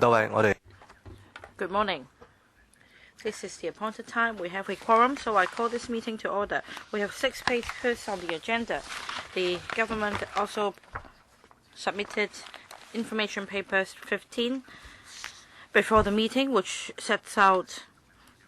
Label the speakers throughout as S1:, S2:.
S1: Good morning. This is the appointed time. We have a quorum, so I call this meeting to order. We have 6 papers on the agenda. The government also submitted information papers 15 before the meeting, which sets out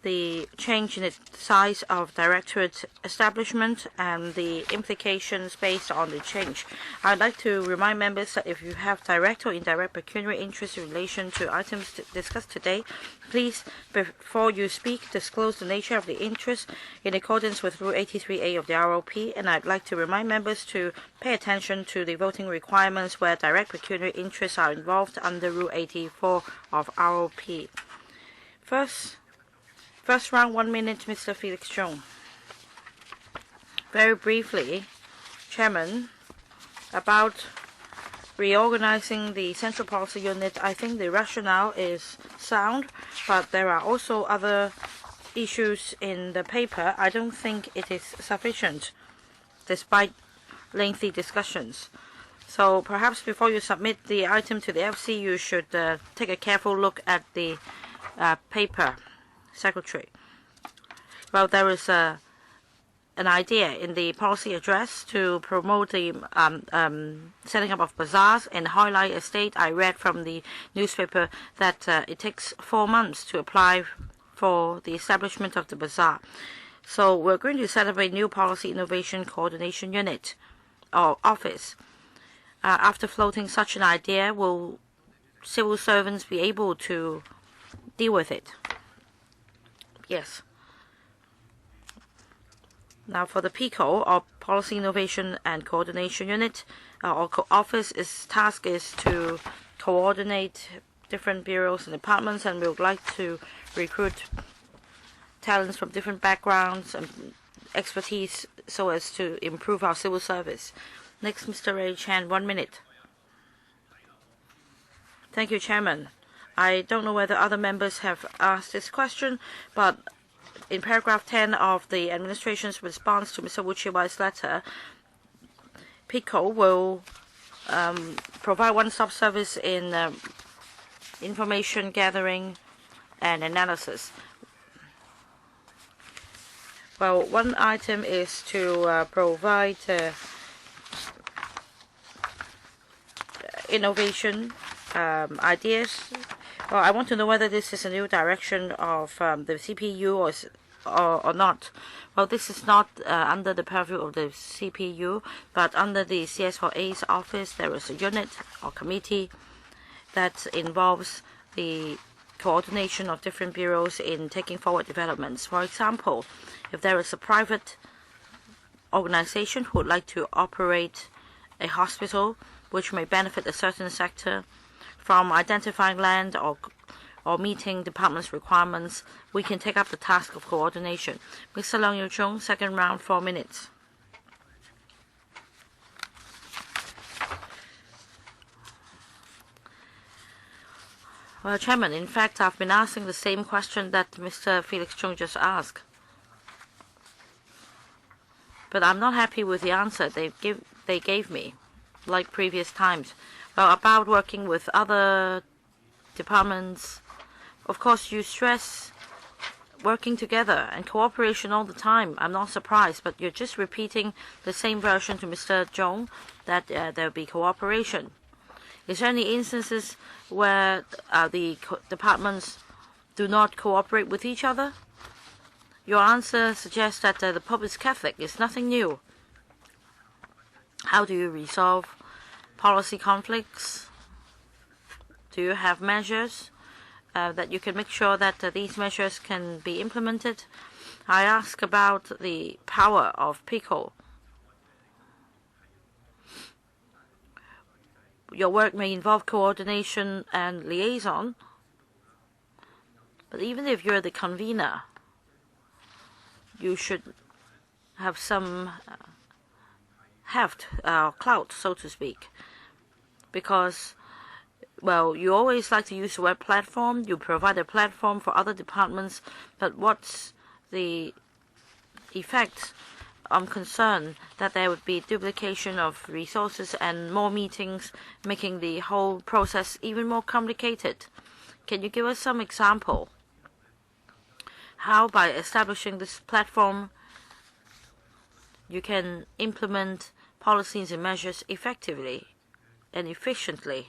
S1: the change in the size of directorate establishment and the implications based on the change. I'd like to remind members that if you have direct or indirect pecuniary interest in relation to items discussed today, please, before you speak, disclose the nature of the interest in accordance with Rule 83A of the ROP, and I'd like to remind members to pay attention to the voting requirements where direct pecuniary interests are involved under Rule 84 of ROP. First round, 1 minute, Mr. Felix Chung. Very briefly, Chairman, about reorganizing the Central Policy Unit, I think the rationale is sound, but there are also other issues in the paper. I don't think it is sufficient, despite lengthy discussions. So perhaps before you submit the item to the FC, you should take a careful look at the paper. Secretary. Well, there is an idea in the policy address to promote the setting up of bazaars in Highlight Estate. I read from the newspaper that it takes 4 months to apply for the establishment of the bazaar. So we're going to set up a new policy innovation coordination unit or office. After floating such an idea, will civil servants be able to deal with it? Yes. Now for the PICO, or Policy Innovation and Coordination Unit, our office's task is to coordinate different bureaus and departments, and we would like to recruit talents from different backgrounds and expertise so as to improve our civil service. Next, Mr. Ray Chan, 1 minute. Thank you, Chairman. I don't know whether other members have asked this question, but in paragraph 10 of the administration's response to Mr. Wu Chi-wai's letter, PICO will provide one-stop service in information gathering and analysis. Well, one item is to provide innovation ideas. Well, I want to know whether this is a new direction of the CPU or not. Well, this is not under the purview of the CPU, but under the CS4A's office, there is a unit or committee that involves the coordination of different bureaus in taking forward developments. For example, if there is a private organization who would like to operate a hospital which may benefit a certain sector, from identifying land or meeting department's requirements, we can take up the task of coordination. Mr. Leung Yu-chung, second round, 4 minutes. Well, Chairman, in fact, I've been asking the same question that Mr. Felix Chung just asked. But I'm not happy with the answer they gave me, like previous times. Well, about working with other departments, of course, you stress working together and cooperation all the time. I'm not surprised, but you're just repeating the same version to Mr. Zhong, that there'll be cooperation. Is there any instances where the departments do not cooperate with each other? Your answer suggests that the Pope is Catholic. It's nothing new. How do you resolve policy conflicts? Do you have measures that you can make sure that these measures can be implemented? I ask about the power of PICO. Your work may involve coordination and liaison, but even if you're the convener, you should have some heft, clout, so to speak, because, well, you always like to use the word platform. You provide a platform for other departments, but what's the effect? I'm concerned that there would be duplication of resources and more meetings, making the whole process even more complicated. Can you give us some example how by establishing this platform you can implement policies and measures effectively and efficiently?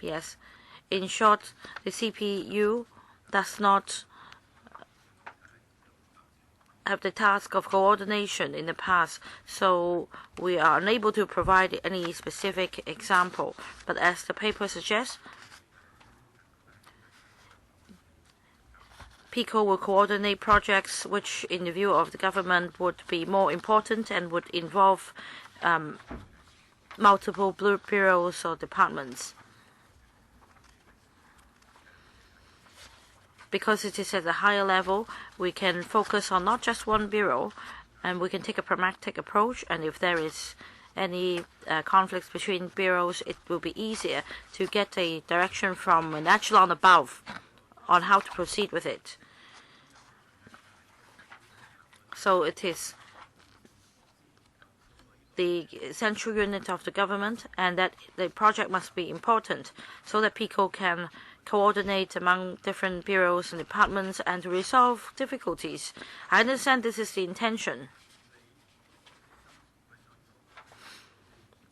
S1: Yes. In short, the CPU does not have the task of coordination in the past, so we are unable to provide any specific example. But as the paper suggests, PICO will coordinate projects which, in the view of the government, would be more important and would involve multiple bureaus or departments. Because it is at a higher level, we can focus on not just one bureau, and we can take a pragmatic approach. And if there is any conflicts between bureaus, it will be easier to get a direction from an echelon above on how to proceed with it. So it is the central unit of the government, and that the project must be important so that PICO can coordinate among different bureaus and departments and to resolve difficulties. I understand this is the intention,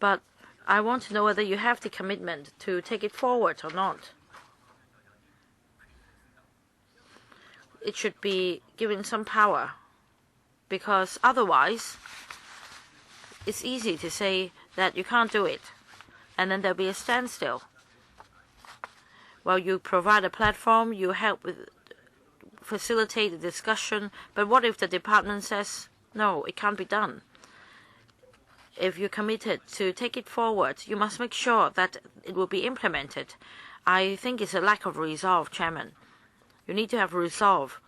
S1: but I want to know whether you have the commitment to take it forward or not. It should be given some power, because otherwise it's easy to say that you can't do it, and then there'll be a standstill. Well, you provide a platform, you help facilitate the discussion, but what if the department says, no, it can't be done? If you're committed to take it forward, you must make sure that it will be implemented. I think it's a lack of resolve, Chairman. You need to have resolve,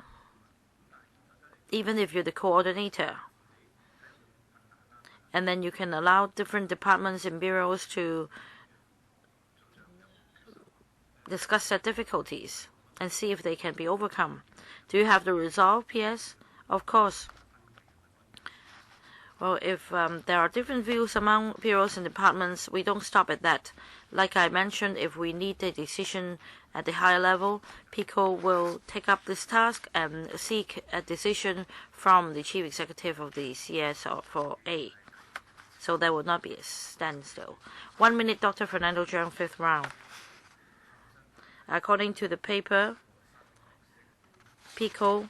S1: even if you're the coordinator. And then you can allow different departments and bureaus to discuss their difficulties and see if they can be overcome. Do you have the resolve, PS? Of course. Well, if there are different views among bureaus and departments, we don't stop at that. Like I mentioned, if we need a decision at the higher level, PICO will take up this task and seek a decision from the Chief Executive of the CS4A. So there will not be a standstill. 1 minute, Dr. Fernando Zhang, 5th round. According to the paper, PICO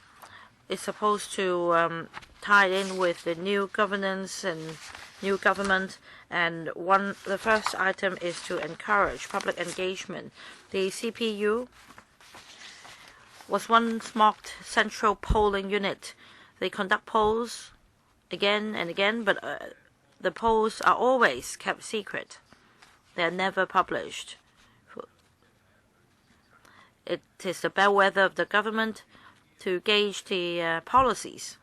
S1: is supposed to tie in with the new governance and new government, and the first item is to encourage public engagement. The CPU was once mocked central polling unit. They conduct polls again and again, but the polls are always kept secret. They are never published. It is the bellwether of the government to gauge the policies.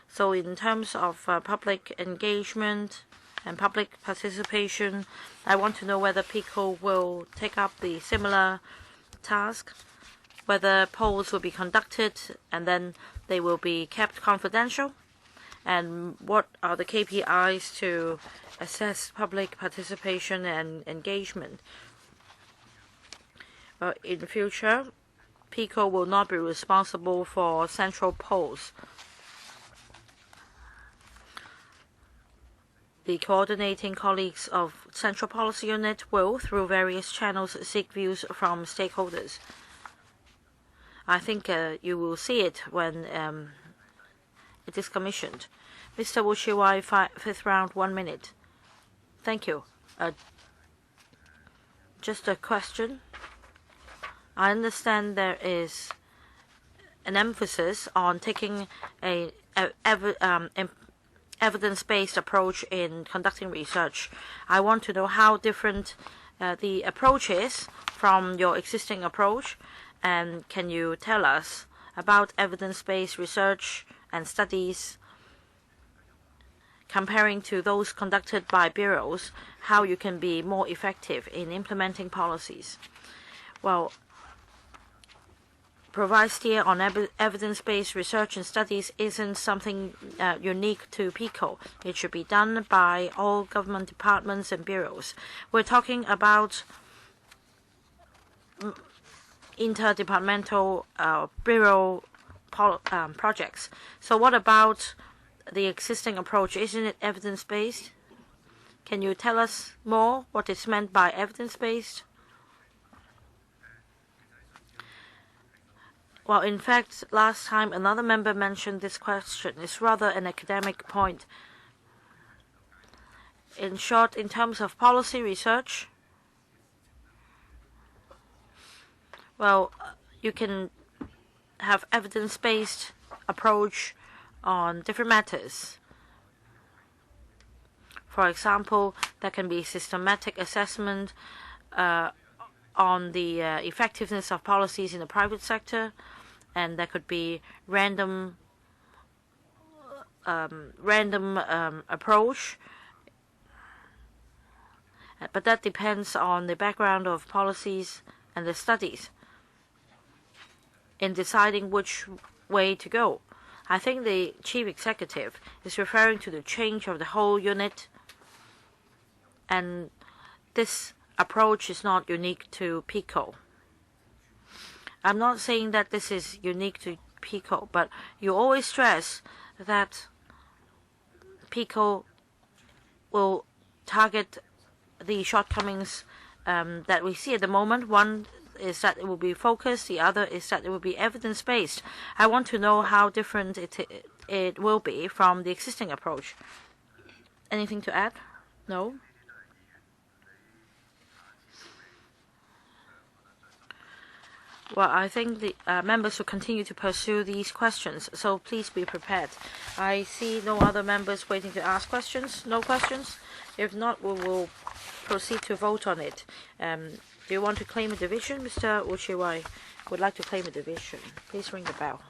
S1: So in terms of public engagement and public participation, I want to know whether PICO will take up the similar task, whether polls will be conducted and then they will be kept confidential, and what are the KPIs to assess public participation and engagement. In the future, PICO will not be responsible for central polls. The coordinating colleagues of Central Policy Unit will, through various channels, seek views from stakeholders. I think you will see it when it is commissioned. Mr. Wu Shiwai, 5th round, 1 minute. Thank you. Just a question. I understand there is an emphasis on taking a evidence-based approach in conducting research. I want to know how different the approach is from your existing approach, and can you tell us about evidence-based research and studies comparing to those conducted by bureaus, how you can be more effective in implementing policies? Well, provide steer on evidence-based research and studies isn't something unique to PICO. It should be done by all government departments and bureaus. We're talking about interdepartmental bureau projects. So what about the existing approach? Isn't it evidence-based? Can you tell us more what is meant by evidence-based? Well, in fact, last time another member mentioned this question. It's rather an academic point. In short, in terms of policy research, well, you can have evidence-based approach on different matters. For example, there can be systematic assessment on the effectiveness of policies in the private sector, and there could be random approach. But that depends on the background of policies and the studies in deciding which way to go. I think the chief executive is referring to the change of the whole unit, and this approach is not unique to PICO. I'm not saying that this is unique to PICO, but you always stress that PICO will target the shortcomings that we see at the moment. One is that it will be focused, the other is that it will be evidence-based. I want to know how different it will be from the existing approach. Anything to add? No? Well, I think the members will continue to pursue these questions, so please be prepared. I see no other members waiting to ask questions. No questions? If not, we will proceed to vote on it. Do you want to claim a division? Mr. Wu Chiwai would like to claim a division. Please ring the bell.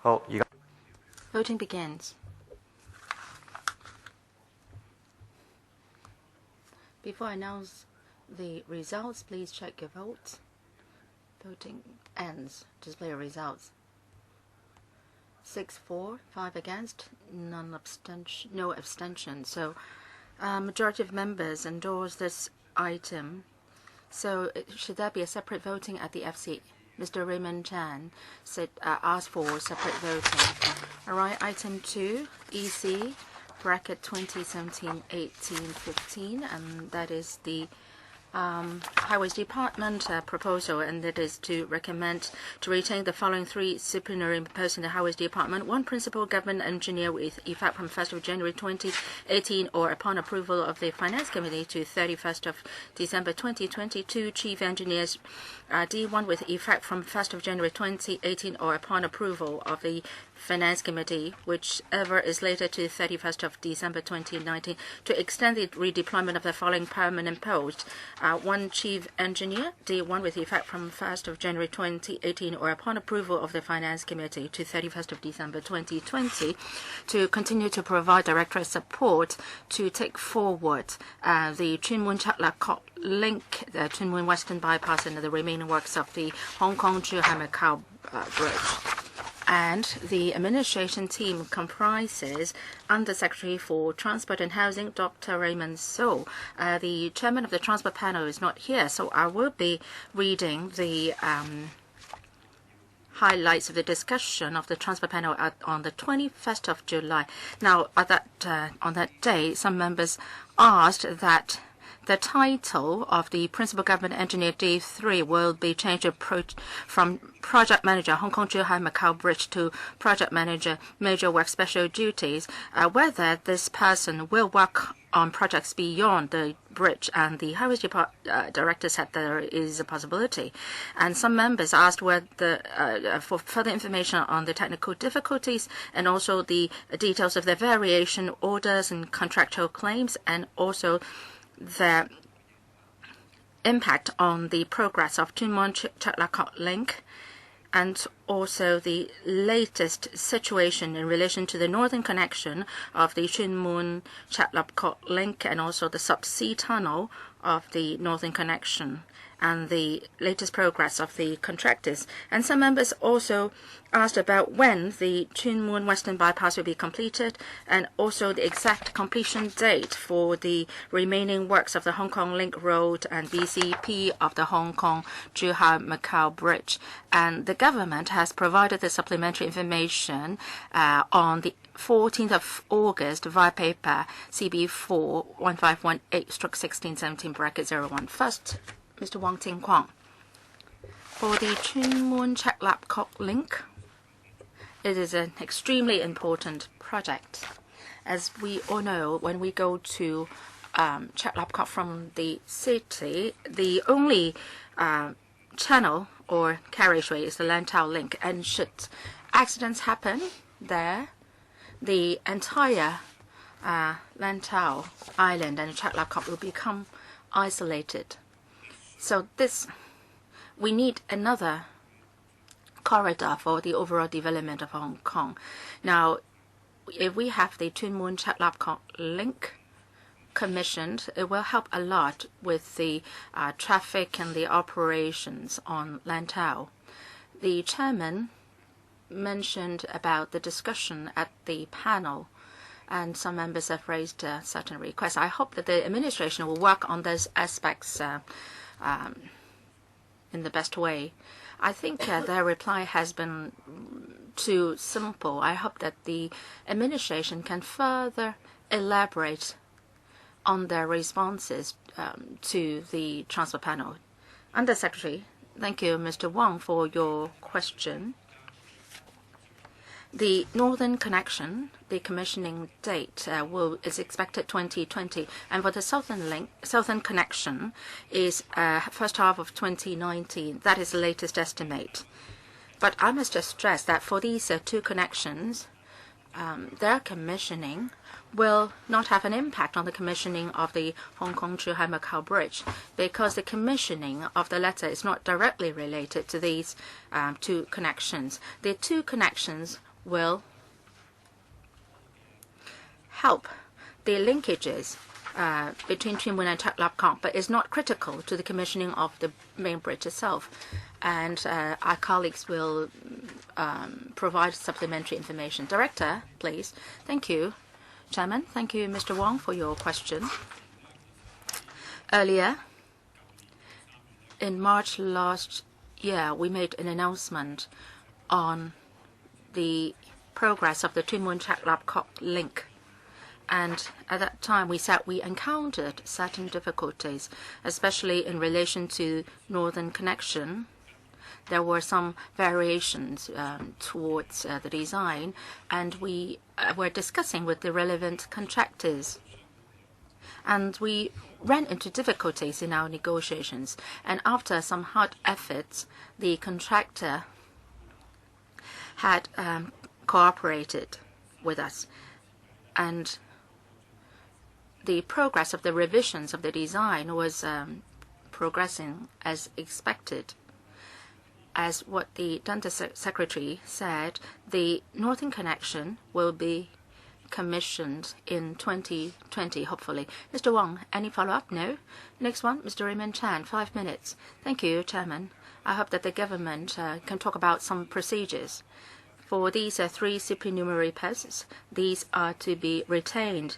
S2: Voting begins. Before I announce the results, please check your votes. Voting ends. Display results. 6 for, 5 against, no abstention. So, majority of members endorse this item. So, should there be a separate voting at the FC? Mr. Raymond Chan asked for separate voting. All right, item 2, EC, bracket 2017-18-15, and that is the Highways Department proposal, and it is to recommend to retain the following 3 supernumerary posts in the Highways Department: 1 principal government engineer with effect from 1st of January 2018 or upon approval of the Finance Committee to 31st of December 2020; 2 chief engineers D1 with effect from 1st of January 2018 or upon approval of the Finance Committee, whichever is later, to 31st of December 2019, to extend the redeployment of the following permanent posts: 1 chief engineer, D1 with effect from 1st of January 2018 or upon approval of the Finance Committee to 31st of December 2020, to continue to provide directorate support to take forward the Tuen Mun Chat Lap Kok Link, the Tuen Mun Western Bypass, and the remaining works of the Hong Kong-Zhuhai-Macau Bridge. And the administration team comprises Undersecretary for Transport and Housing, Dr. Raymond So. The chairman of the transport panel is not here, so I will be reading the highlights of the discussion of the transport panel on the 21st of July. Now, on that day, some members asked that the title of the Principal Government Engineer D3 will be changed from Project Manager Hong Kong-Zhuhai-Macau Bridge to Project Manager Major Work Special Duties. Whether this person will work on projects beyond the bridge, and the Highways Director said there is a possibility. And some members asked whether, for further information on the technical difficulties and also the details of the variation orders and contractual claims, and also the impact on the progress of Tuen Mun Chat Lap Kok Link, and also the latest situation in relation to the northern connection of the Tuen Mun Chat Lap Kok Link, and also the subsea tunnel of the northern connection, and the latest progress of the contractors. And some members also asked about when the Tuen Mun Western Bypass will be completed, and also the exact completion date for the remaining works of the Hong Kong Link Road and BCP of the Hong Kong-Zhuhai-Macau Bridge. And the government has provided the supplementary information on the 14th of August via paper CB4 1518/1617-01. First, Mr. Wang Ting-Kwang. For the Tuen Mun Chat Lap Kok Link, it is an extremely important project. As we all know, when we go to Chat Lap Kok from the city, the only channel or carriageway is the Lantau Link, and should accidents happen there, the entire Lantau Island and Chat Lap Kok will become isolated. So we need another corridor for the overall development of Hong Kong. Now, if we have the Tuen Mun Chat Lap Kok Link commissioned, it will help a lot with the traffic and the operations on Lantau. The chairman mentioned about the discussion at the panel, and some members have raised certain requests. I hope that the administration will work on those aspects in the best way. I think their reply has been too simple. I hope that the administration can further elaborate on their responses to the transport panel. Undersecretary, thank you, Mr. Wang, for your question. The northern connection, the commissioning date is expected 2020, and for the southern connection is first half of 2019. That is the latest estimate. But I must just stress that for these 2 connections, their commissioning will not have an impact on the commissioning of the Hong Kong-Zhuhai-Macau Bridge, because the commissioning of the latter is not directly related to these 2 connections. The 2 connections will help the linkages between Tuen Mun and Tak Lap Kong, but is not critical to the commissioning of the main bridge itself. And our colleagues will provide supplementary information. Director, please. Thank you, Chairman. Thank you, Mr. Wong, for your question. Earlier, in March last year, we made an announcement on the progress of the Tuen Mun Tak Lap Kong link. And at that time, we said we encountered certain difficulties, especially in relation to Northern Connection. There were some variations towards the design, and we were discussing with the relevant contractors. And we ran into difficulties in our negotiations. And after some hard efforts, the contractor had cooperated with us. And the progress of the revisions of the design was progressing as expected. As what the Dundas Secretary said, the Northern Connection will be commissioned in 2020, hopefully. Mr. Wong, any follow-up? No? Next one, Mr. Raymond Chan, 5 minutes. Thank you, Chairman. I hope that the government can talk about some procedures. For these 3 supernumerary posts, these are to be retained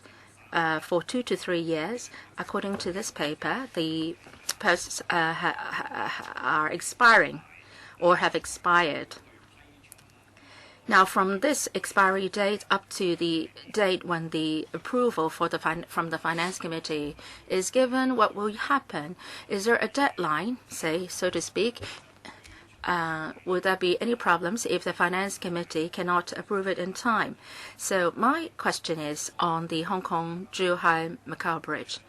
S2: for 2 to 3 years. According to this paper, the posts are expiring or have expired. Now, from this expiry date up to the date when the approval for from the Finance Committee is given, what will happen? Is there a deadline, say, so to speak? Would there be any problems if the Finance Committee cannot approve it in time? So my question is on the Hong Kong-Zhuhai-Macau Bridge.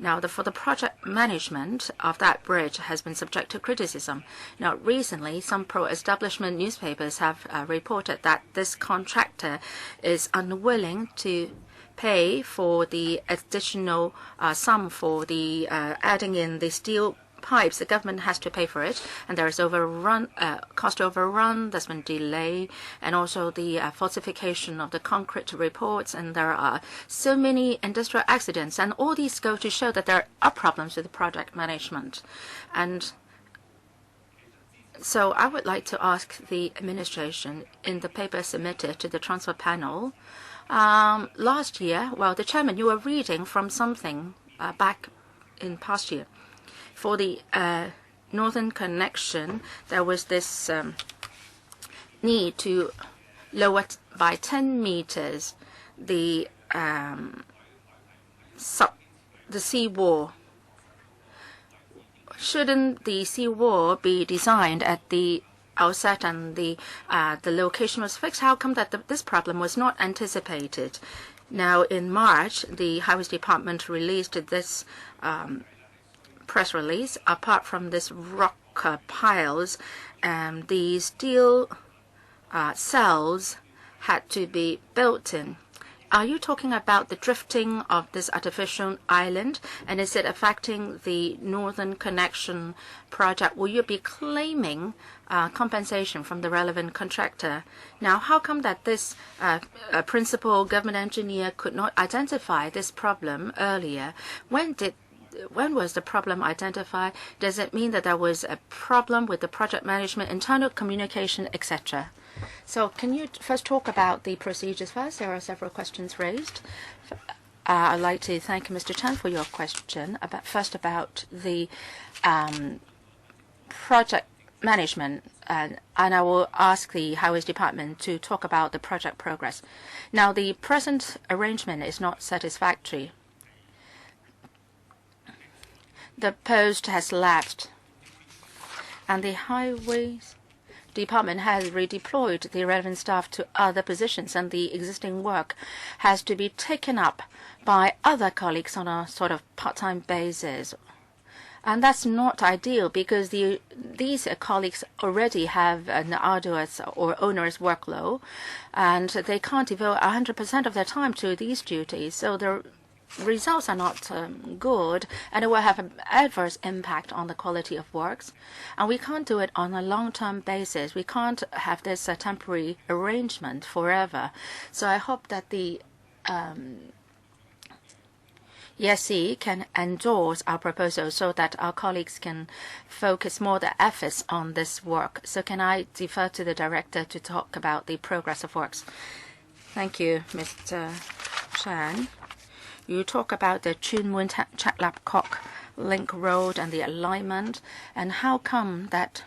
S2: Now, for the project management of that bridge has been subject to criticism. Now, recently, some pro-establishment newspapers have reported that this contractor is unwilling to pay for the additional sum for the adding in the steel pipes. The government has to pay for it, and there is cost overrun, there's been delay, and also the falsification of the concrete reports, and there are so many industrial accidents, and all these go to show that there are problems with the project management. And so I would like to ask the administration in the paper submitted to the transfer panel. Last year, well, the chairman, you were reading from something back in past year. For the Northern Connection, there was this need to lower by 10 meters the seawall. Shouldn't the seawall be designed at the outset and the location was fixed? How come that this problem was not anticipated? Now, in March, the Highways Department released this press release. Apart from this rock piles, the steel cells had to be built in. Are you talking about the drifting of this artificial island, and is it affecting the Northern Connection project? Will you be claiming compensation from the relevant contractor? Now, how come that this principal government engineer could not identify this problem earlier? When was the problem identified? Does it mean that there was a problem with the project management, internal communication, etc.? So can you first talk about the procedures first? There are several questions raised. I'd like to thank Mr. Chan for your question first about the project management, and I will ask the Highways Department to talk about the project progress. Now, the present arrangement is not satisfactory. The post has lapsed, and the Highways Department has redeployed the relevant staff to other positions, and the existing work has to be taken up by other colleagues on a sort of part-time basis. And that's not ideal because these colleagues already have an arduous or onerous workload, and they can't devote 100% of their time to these duties. So results are not good, and it will have an adverse impact on the quality of works. And we can't do it on a long-term basis. We can't have this temporary arrangement forever. So I hope that the ESC can endorse our proposal so that our colleagues can focus more the efforts on this work. So can I defer to the director to talk about the progress of works? Thank you, Mr. Chan. You talk about the Chun Mun Chak Lap Kok Link Road and the alignment, and how come that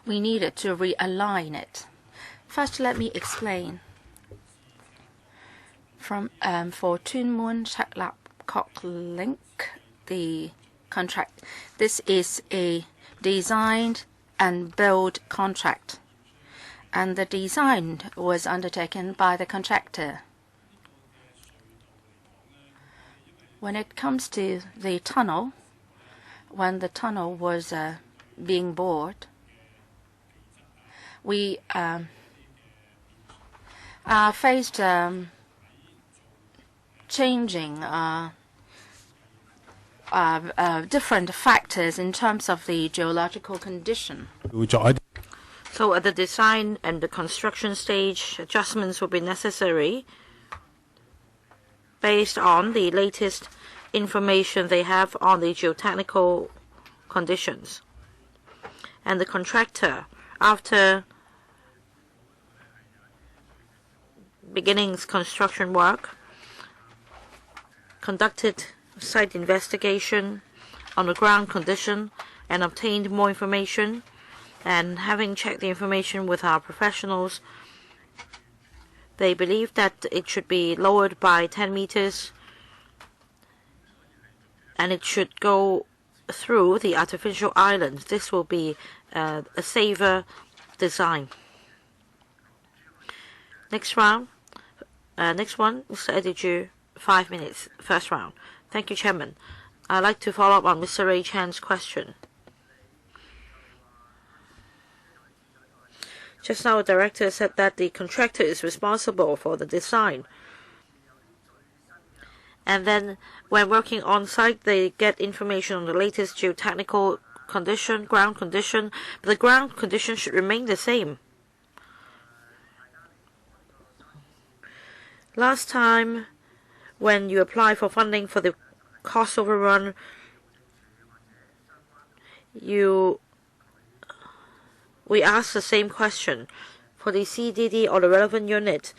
S2: we needed to realign it. First, let me explain. For Chun Mun Chak Lap Kok Link, the contract, this is a designed and build contract, and the design was undertaken by the contractor. When it comes to the tunnel, when the tunnel was being bored, we faced changing different factors in terms of the geological condition.
S1: So at the design and the construction stage, adjustments will be necessary based on the latest information they have on the geotechnical conditions. And the contractor, after beginning construction work, conducted site investigation on the ground condition and obtained more information. And having checked the information with our professionals, they believe that it should be lowered by 10 meters and it should go through the artificial island. This will be a safer design. Next one, Mr. Ediger, 5 minutes, first round. Thank you, Chairman. I'd like to follow up on Mr. Ray Chan's question. Just now, the director said that the contractor is responsible for the design. And then, when working on site, they get information on the latest geotechnical condition, ground condition, but the ground condition should remain the same. Last time, when you apply for funding for the cost overrun, we asked the same question for the CDD or the relevant unit.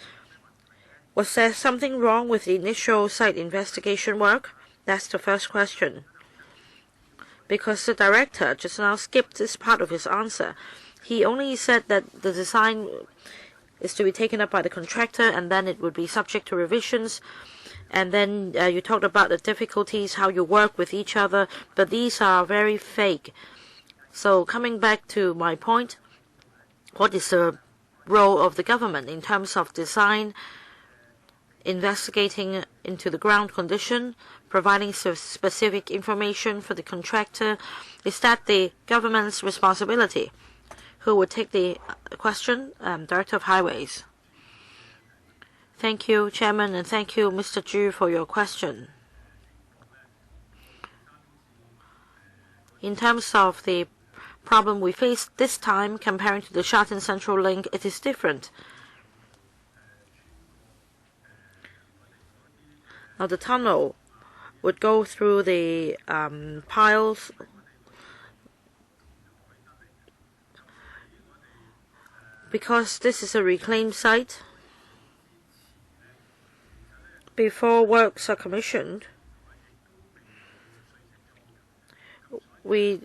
S1: Was there something wrong with the initial site investigation work? That's the first question. Because the director just now skipped this part of his answer. He only said that the design is to be taken up by the contractor and then it would be subject to revisions. And then you talked about the difficulties, how you work with each other, but these are very vague. So coming back to my point, what is the role of the government in terms of design, investigating into the ground condition, providing specific information for the contractor? Is that the government's responsibility? Who would take the question? Director of Highways. Thank you, Chairman, and thank you, Mr. Zhu, for your question. In terms of the problem we face this time comparing to the Sha-Tin Central Link, it is different. Now the tunnel would go through the piles because this is a reclaimed site. Before works are commissioned, we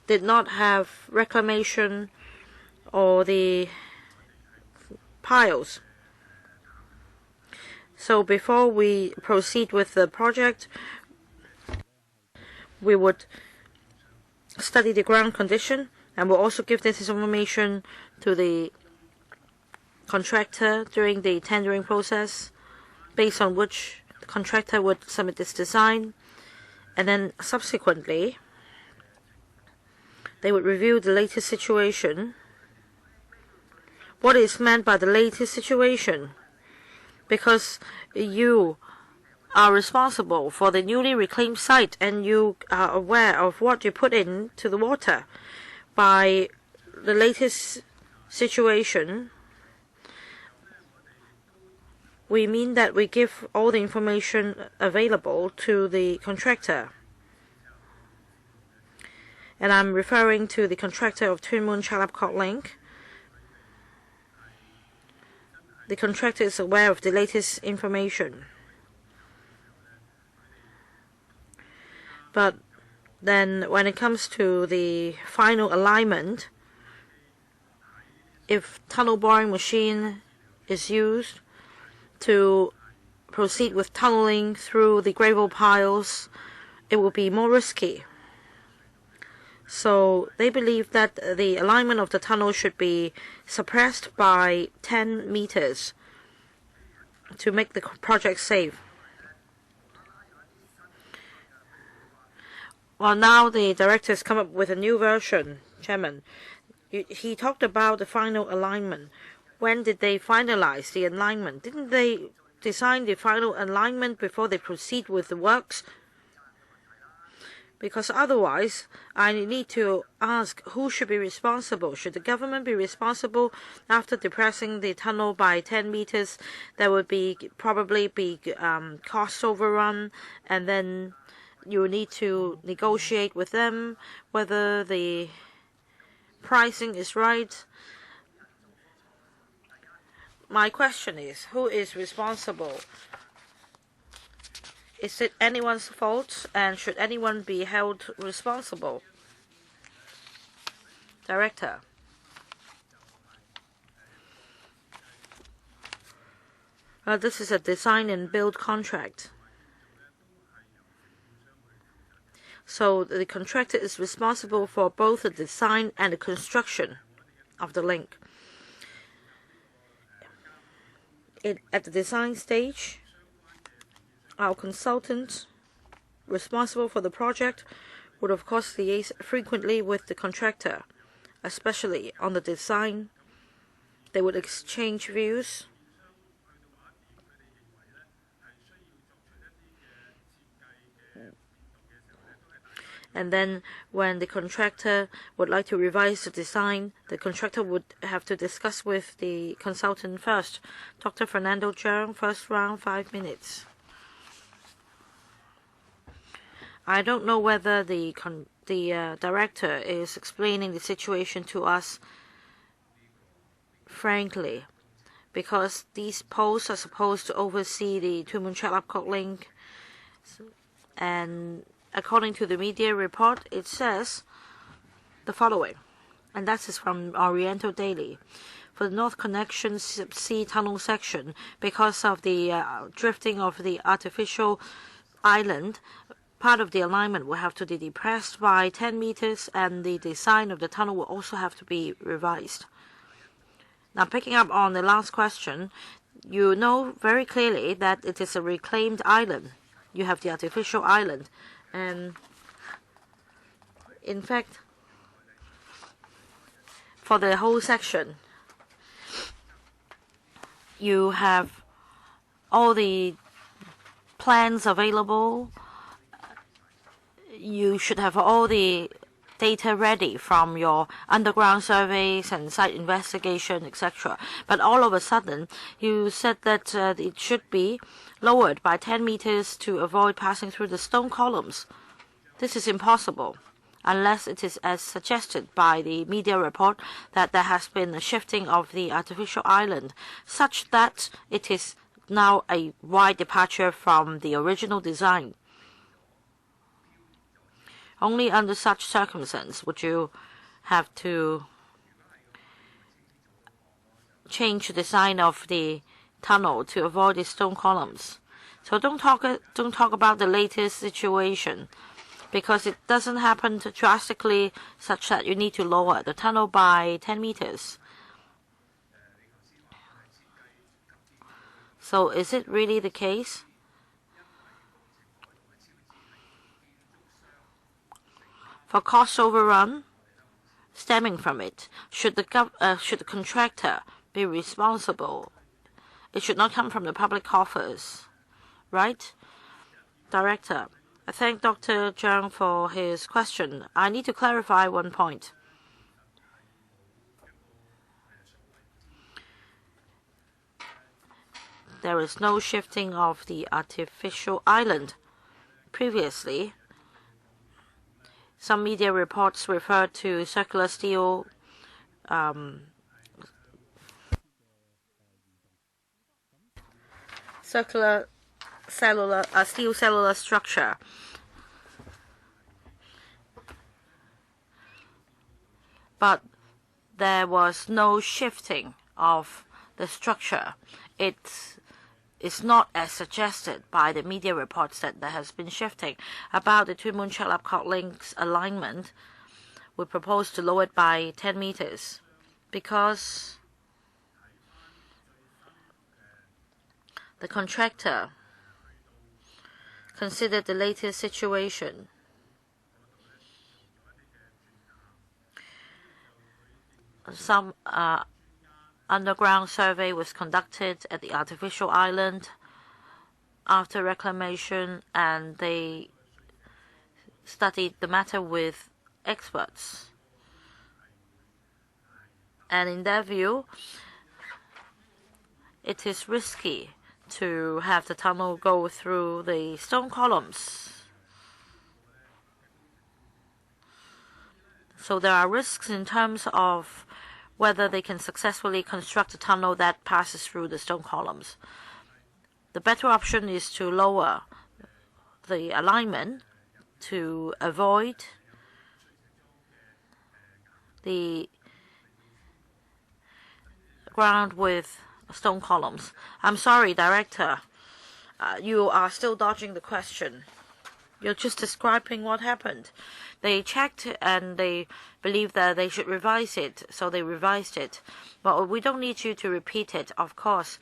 S1: did not have reclamation or the piles. So before we proceed with the project, we would study the ground condition and we'll also give this information to the contractor during the tendering process, based on which the contractor would submit this design, and then subsequently they would review the latest situation. What is meant by the latest situation? because you are responsible for the newly reclaimed site and you are aware of what you put into the water. By the latest situation, we mean that we give all the information available to the contractor. And I'm referring to the contractor of Twin Moon Chalapcock Link. The contractor is aware of the latest information. But then when it comes to the final alignment, if tunnel boring machine is used to proceed with tunneling through the gravel piles, it will be more risky. So they believe that the alignment of the tunnel should be suppressed by 10 meters to make the project safe. Well, now the director has come up with a new version, Chairman. He talked about the final alignment. When did they finalize the alignment? Didn't they design the final alignment before they proceed with the works? Because otherwise, I need to ask who should be responsible. Should the government be responsible after depressing the tunnel by 10 meters? There would probably be cost overrun, and then you need to negotiate with them whether the pricing is right. My question is, who is responsible? Is it anyone's fault, and should anyone be held responsible? Director. This is a design and build contract. So the contractor is responsible for both the design and the construction of the link. At the design stage, our consultant responsible for the project would of course liaise frequently with the contractor, especially on the design. They would exchange views. And then when the contractor would like to revise the design, the contractor would have to discuss with the consultant first. Dr. Fernando Zhang, first round, 5 minutes. I don't know whether the director is explaining the situation to us frankly, because these posts are supposed to oversee the Twin Moon Chalapcock Link, and according to the media report, it says the following, and that is from Oriental Daily. For the North Connection Sea Tunnel section, because of the drifting of the artificial island, part of the alignment will have to be depressed by 10 meters, and the design of the tunnel will also have to be revised. Now, picking up on the last question, you know very clearly that it is a reclaimed island. You have the artificial island. And in fact, for the whole section, you have all the plans available. You should have all the data ready from your underground surveys and site investigation, etc. But all of a sudden, you said that it should be lowered by 10 meters to avoid passing through the stone columns. This is impossible, unless it is as suggested by the media report that there has been a shifting of the artificial island, such that it is now a wide departure from the original design. Only under such circumstance would you have to change the design of the tunnel to avoid the stone columns. So don't talk about the latest situation, because it doesn't happen drastically such that you need to lower the tunnel by 10 meters. So is it really the case? For cost overrun stemming from it, should the contractor be responsible It should not come from the public coffers, right? Director, I thank Dr. Zhang for his question. I need to clarify one point. There is no shifting of the artificial island. Previously, some media reports referred to circular steel steel cellular structure. But there was no shifting of the structure. It is not as suggested by the media reports that there has been shifting. About the Tuen Mun Chek Lap Kok Link's alignment, we propose to lower it by 10 meters because the contractor considered the latest situation. Some underground survey was conducted at the artificial island after reclamation, and they studied the matter with experts. And in their view, it is risky to have the tunnel go through the stone columns. So there are risks in terms of whether they can successfully construct a tunnel that passes through the stone columns. The better option is to lower the alignment to avoid the ground with stone columns. I'm sorry, Director. You are still dodging the question. You're just describing what happened. They checked and they believed that they should revise it, so they revised it. But we don't need you to repeat it. Of course,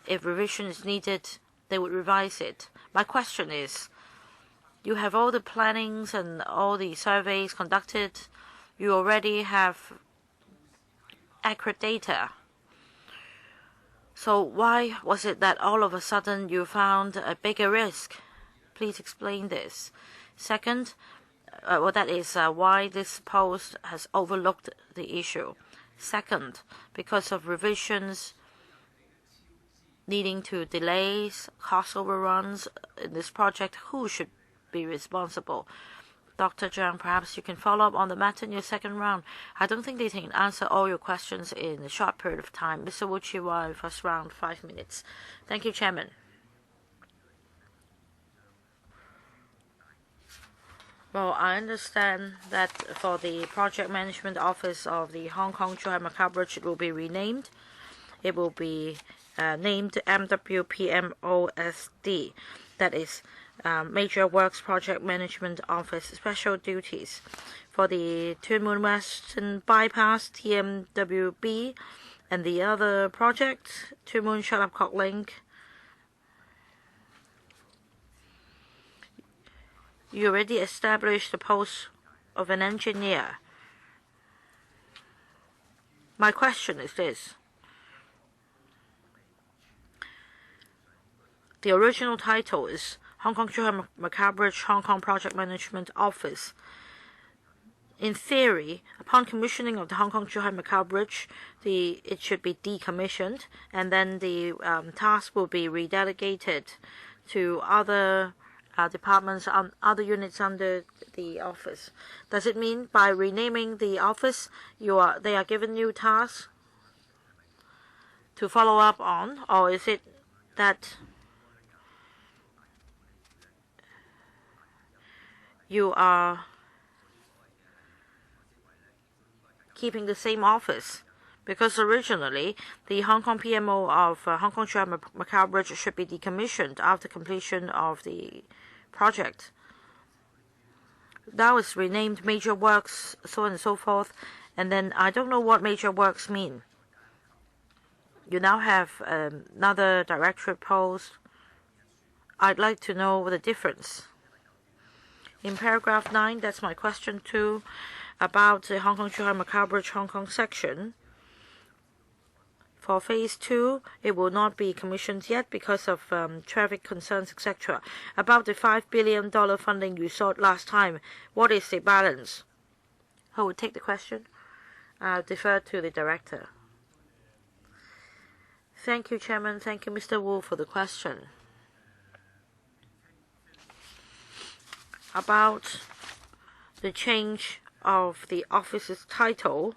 S1: if revision is needed, they would revise it. My question is, you have all the plannings and all the surveys conducted. You already have accurate data. So why was it that all of a sudden you found a bigger risk? Please explain this. Second, that is why this post has overlooked the issue. Second, because of revisions leading to delays, cost overruns in this project, who should be responsible? Dr. Zhang, perhaps you can follow up on the matter in your second round. I don't think they can answer all your questions in a short period of time. Mr. Wu Chi-wai, first round, 5 minutes. Thank you, Chairman. Well, I understand that for the Project Management Office of the Hong Kong-Zhuhai Macau Bridge, it will be renamed. It will be named MWPMOSD. That is Major Works Project Management Office Special Duties. For the Tuen Mun Western Bypass, TMWB, and the other project, Tuen Mun Chek Lap Kok Link, you already established the post of an engineer. My question is this. The original title is Hong Kong-Zhuhai Macau Bridge Hong Kong Project Management Office. In theory, upon commissioning of the Hong Kong-Zhuhai Macau Bridge, it should be decommissioned, and then the task will be redelegated to other departments, other units under the office. Does it mean by renaming the office, they are given new tasks to follow up on, or is it that you are keeping the same office? Because originally, the Hong Kong PMO of Hong Kong-Zhuhai Macau Bridge should be decommissioned after completion of the project. Now it's renamed Major Works, so on and so forth, and then I don't know what Major Works mean. You now have another directorate post. I'd like to know the difference. In paragraph 9, that's my question too, about the Hong Kong-Zhuhai Macau Bridge Hong Kong section. For phase 2, it will not be commissioned yet because of traffic concerns, etc. About the $5 billion funding you sought last time, what is the balance? Who will take the question? I'll defer to the director. Thank you, Chairman. Thank you, Mr. Wu, for the question. About the change of the office's title,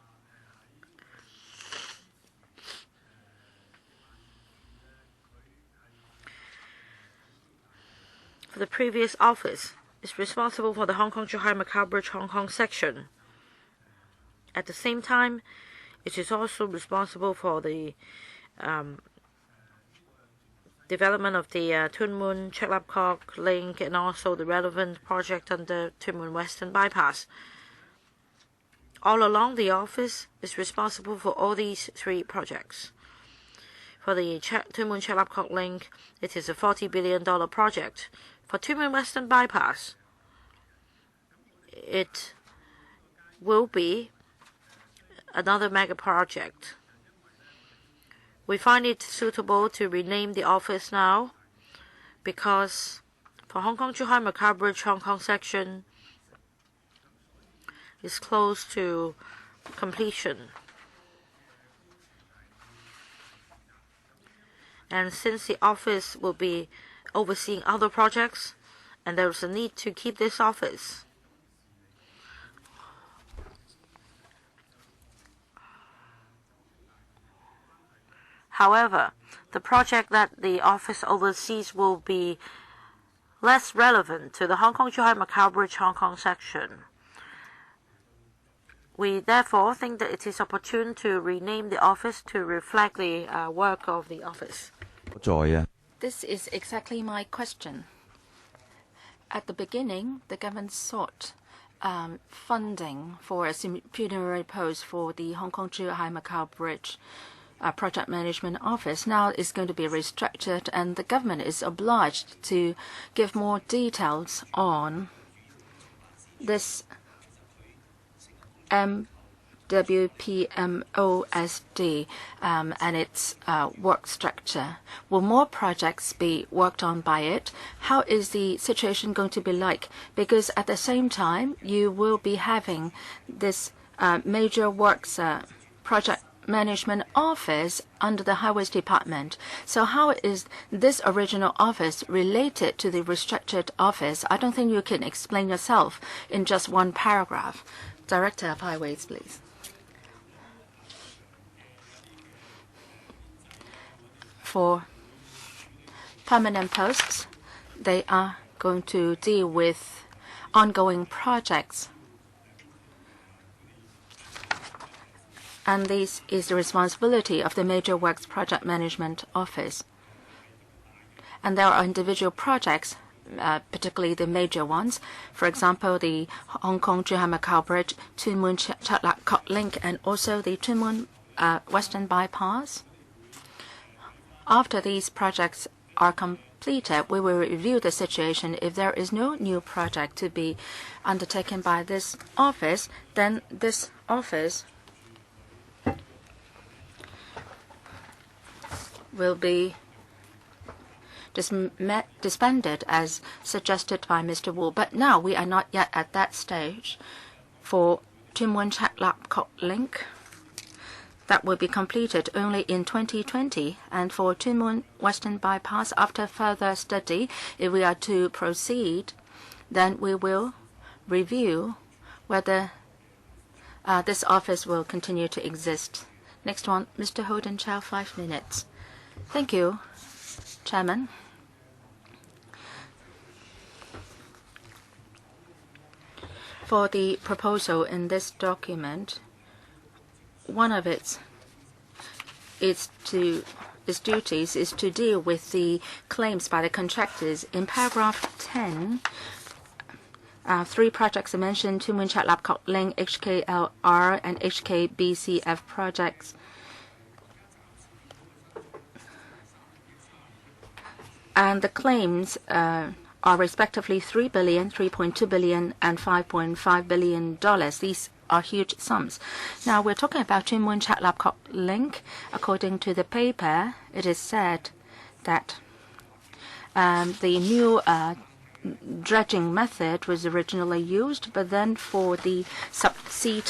S1: for the previous office is responsible for the Hong Kong-Zhuhai-Macau Bridge Hong Kong section. At the same time, it is also responsible for the development of the Tuen Mun Chek Lap Kok link and also the relevant project under Tuen Mun Western Bypass. All along, the office is responsible for all these 3 projects. For the Tuen Mun Chek Lap Kok link, it is a $40 billion project. For Tuen Mun Western Bypass, it will be another mega project. We find it suitable to rename the office now because for Hong Kong-Zhuhai-Macau Bridge Hong Kong section is close to completion. And since the office will be overseeing other projects, and there is a need to keep this office. However, the project that the office oversees will be less relevant to the Hong Kong-Zhuhai-Macau Bridge Hong Kong section. We therefore think that it is opportune to rename the office to reflect the work of the office.
S2: This is exactly my question. At the beginning, the government sought funding for a supernumerary post for the Hong Kong-Zhuhai-Macau Bridge Project Management Office. Now it's going to be restructured, and the government is obliged to give more details on this WPMOSD and its work structure. Will more projects be worked on by it? How is the situation going to be like? Because at the same time, you will be having this major works project management office under the Highways Department. So how is this original office related to the restructured office? I don't think you can explain yourself in just one paragraph. Director of Highways, please. For permanent posts, they are going to deal with ongoing projects. And this is the responsibility of the Major Works Project Management Office. And there are individual projects, particularly the major ones. For example, the Hong Kong-Zhuhai-Macau Bridge, Tuen Mun Chek Lap Kok link, and also the Tuen Mun Western Bypass. After these projects are completed, we will review the situation. If there is no new project to be undertaken by this office, then this office will be disbanded as suggested by Mr. Wu. But now we are not yet at that stage. For Tuen Mun Chek Lap Kok link, that will be completed only in 2020. And for Tuen Mun Western Bypass, after further study, if we are to proceed, then we will review whether this office will continue to exist. Next one, Mr. Holden Chow, 5 minutes. Thank you, Chairman. For the proposal in this document, one of its duties is to deal with the claims by the contractors. In paragraph 10, 3 projects are mentioned: Tuen Mun Chek Lap Kok link, HKLR, and HKBCF projects. And the claims are respectively $3 billion, $3.2 billion, and $5.5 billion. These are huge sums. Now we're talking about Tuen Mun Chat Lap Kok link. According to the paper, it is said that the new dredging method was originally used, but then for the subsea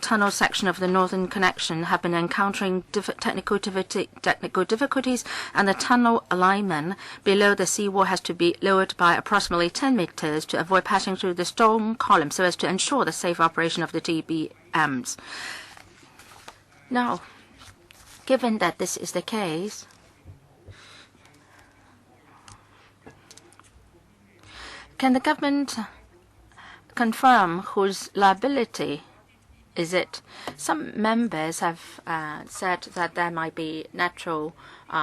S2: tunnel section of the northern connection have been encountering technical difficulties, and the tunnel alignment below the seawall has to be lowered by approximately 10 meters to avoid passing through the stone column so as to ensure the safe operation of the TBMs. Now, given that this is the case, can the government confirm whose liability is it? Some members have said that there might be natural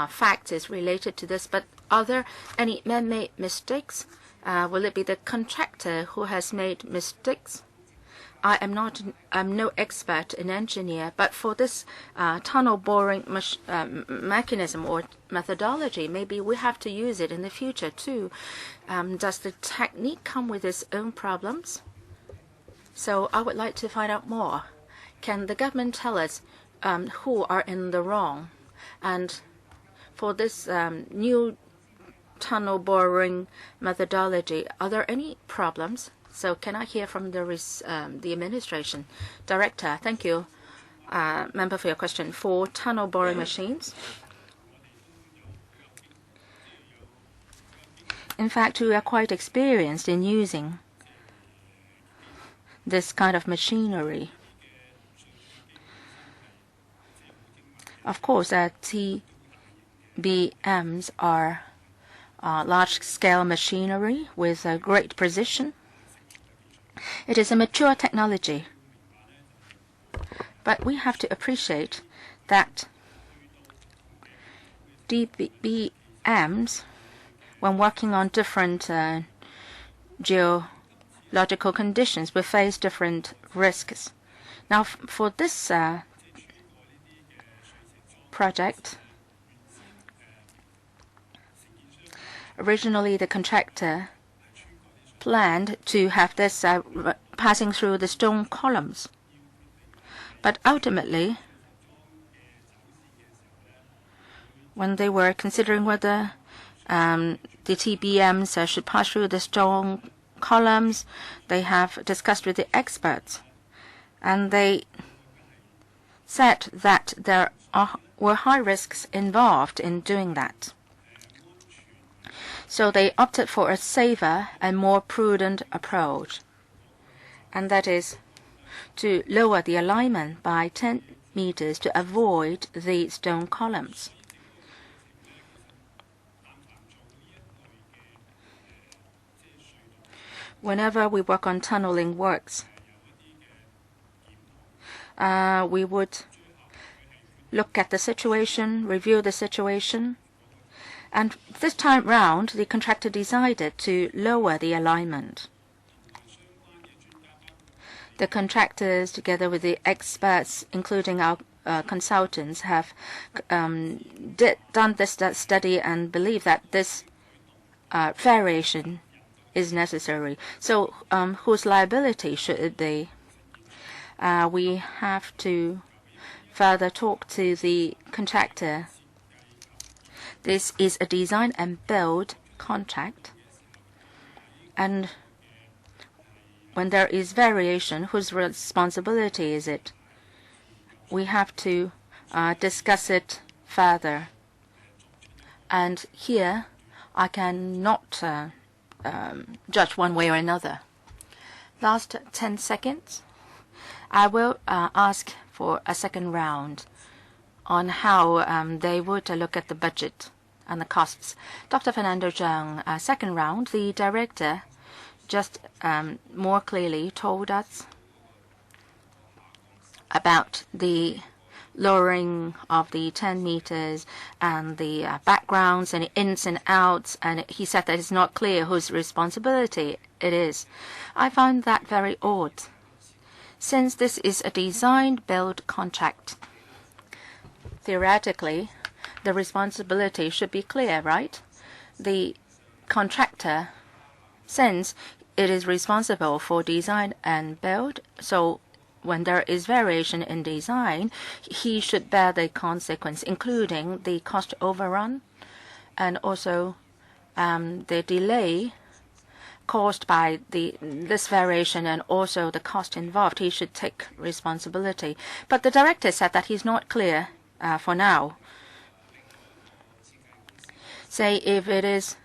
S2: factors related to this, but are there any man-made mistakes? Will it be the contractor who has made mistakes? I'm no expert in engineer, but for this tunnel boring mechanism or methodology, maybe we have to use it in the future too. Does the technique come with its own problems? So I would like to find out more. Can the government tell us who are in the wrong? And for this new tunnel boring methodology, are there any problems? So can I hear from the administration? Director, thank you, member, for your question. For tunnel boring machines, in fact, we are quite experienced in using this kind of machinery. Of course, TBMs are large-scale machinery with great precision. It is a mature technology, but we have to appreciate that TBMs, when working on different geological conditions, will face different risks. Now, for this project, originally the contractor planned to have this passing through the stone columns. But ultimately, when they were considering whether the TBMs should pass through the stone columns, they have discussed with the experts, and they said that there were high risks involved in doing that. So they opted for a safer and more prudent approach, and that is to lower the alignment by 10 meters to avoid the stone columns. Whenever we work on tunneling works, we would look at the situation, review the situation, and this time round, the contractor decided to lower the alignment. The contractors, together with the experts, including our consultants, have done this study and believe that this variation is necessary. So whose liability should it be? We have to further talk to the contractor. This is a design and build contract, and when there is variation, whose responsibility is it? We have to discuss it further. And here, I cannot judge one way or another. Last 10 seconds. I will ask for a second round on how they would look at the budget and the costs. Dr. Fernando Zhang, second round, the director just more clearly told us about the lowering of the 10 meters and the backgrounds and ins and outs, and he said that it's not clear whose responsibility it is. I find that very odd, since this is a design-build contract. Theoretically, the responsibility should be clear, right? The contractor, since it is responsible for design and build. So when there is variation in design, he should bear the consequence, including the cost overrun and also the delay caused by this variation and also the cost involved. He should take responsibility. But the director said that he's not clear for now. Say if it is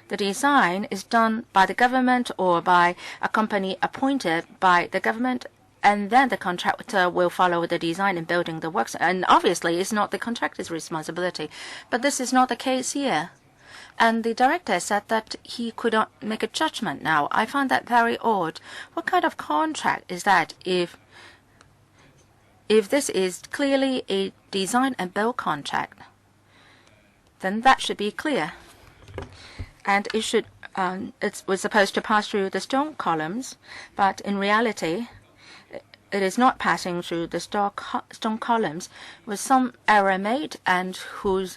S2: the design is done by the government or by a company appointed by the government, and then the contractor will follow the design and building the works. And obviously, it's not the contractor's responsibility. But this is not the case here. And the director said that he could not make a judgment now. I find that very odd. What kind of contract is that? If this is clearly a design and build contract, then that should be clear. And it was supposed to pass through the stone columns, but in reality, it is not passing through the stone columns. Was some error made, and who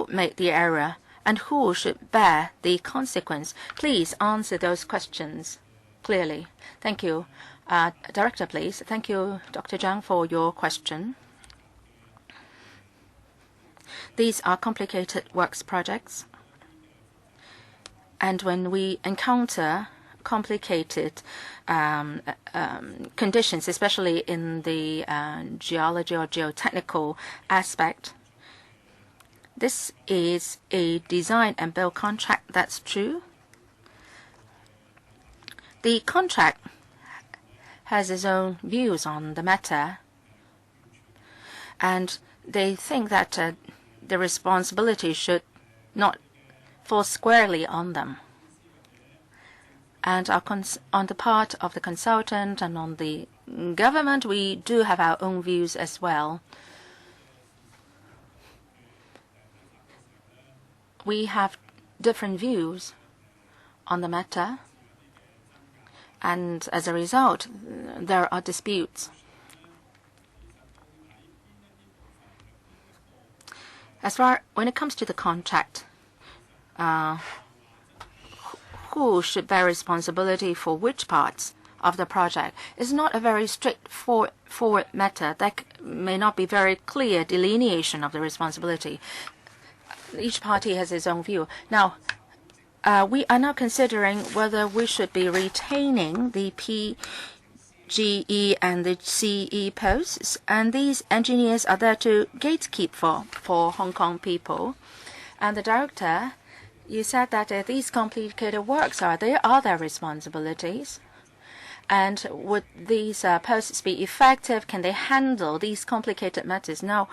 S2: made the error, and who should bear the consequence? Please answer those questions clearly. Thank you. Director, please. Thank you, Dr. Zhang, for your question. These are complicated works projects. And when we encounter complicated conditions, especially in the geology or geotechnical aspect, this is a design and build contract, that's true. The contract has its own views on the matter, and they think that the responsibility should not fall squarely on them. And on the part of the consultant and on the government, we do have our own views as well. We have different views on the matter, and as a result, there are disputes. When it comes to the contract, who should bear responsibility for which parts of the project is not a very straightforward matter. That may not be very clear delineation of the responsibility. Each party has its own view. Now, we are now considering whether we should be retaining the PGE and the CE posts, and these engineers are there to gatekeep for Hong Kong people. And the director, you said that these complicated works are their responsibilities. And would these posts be effective? Can they handle these complicated matters? Now,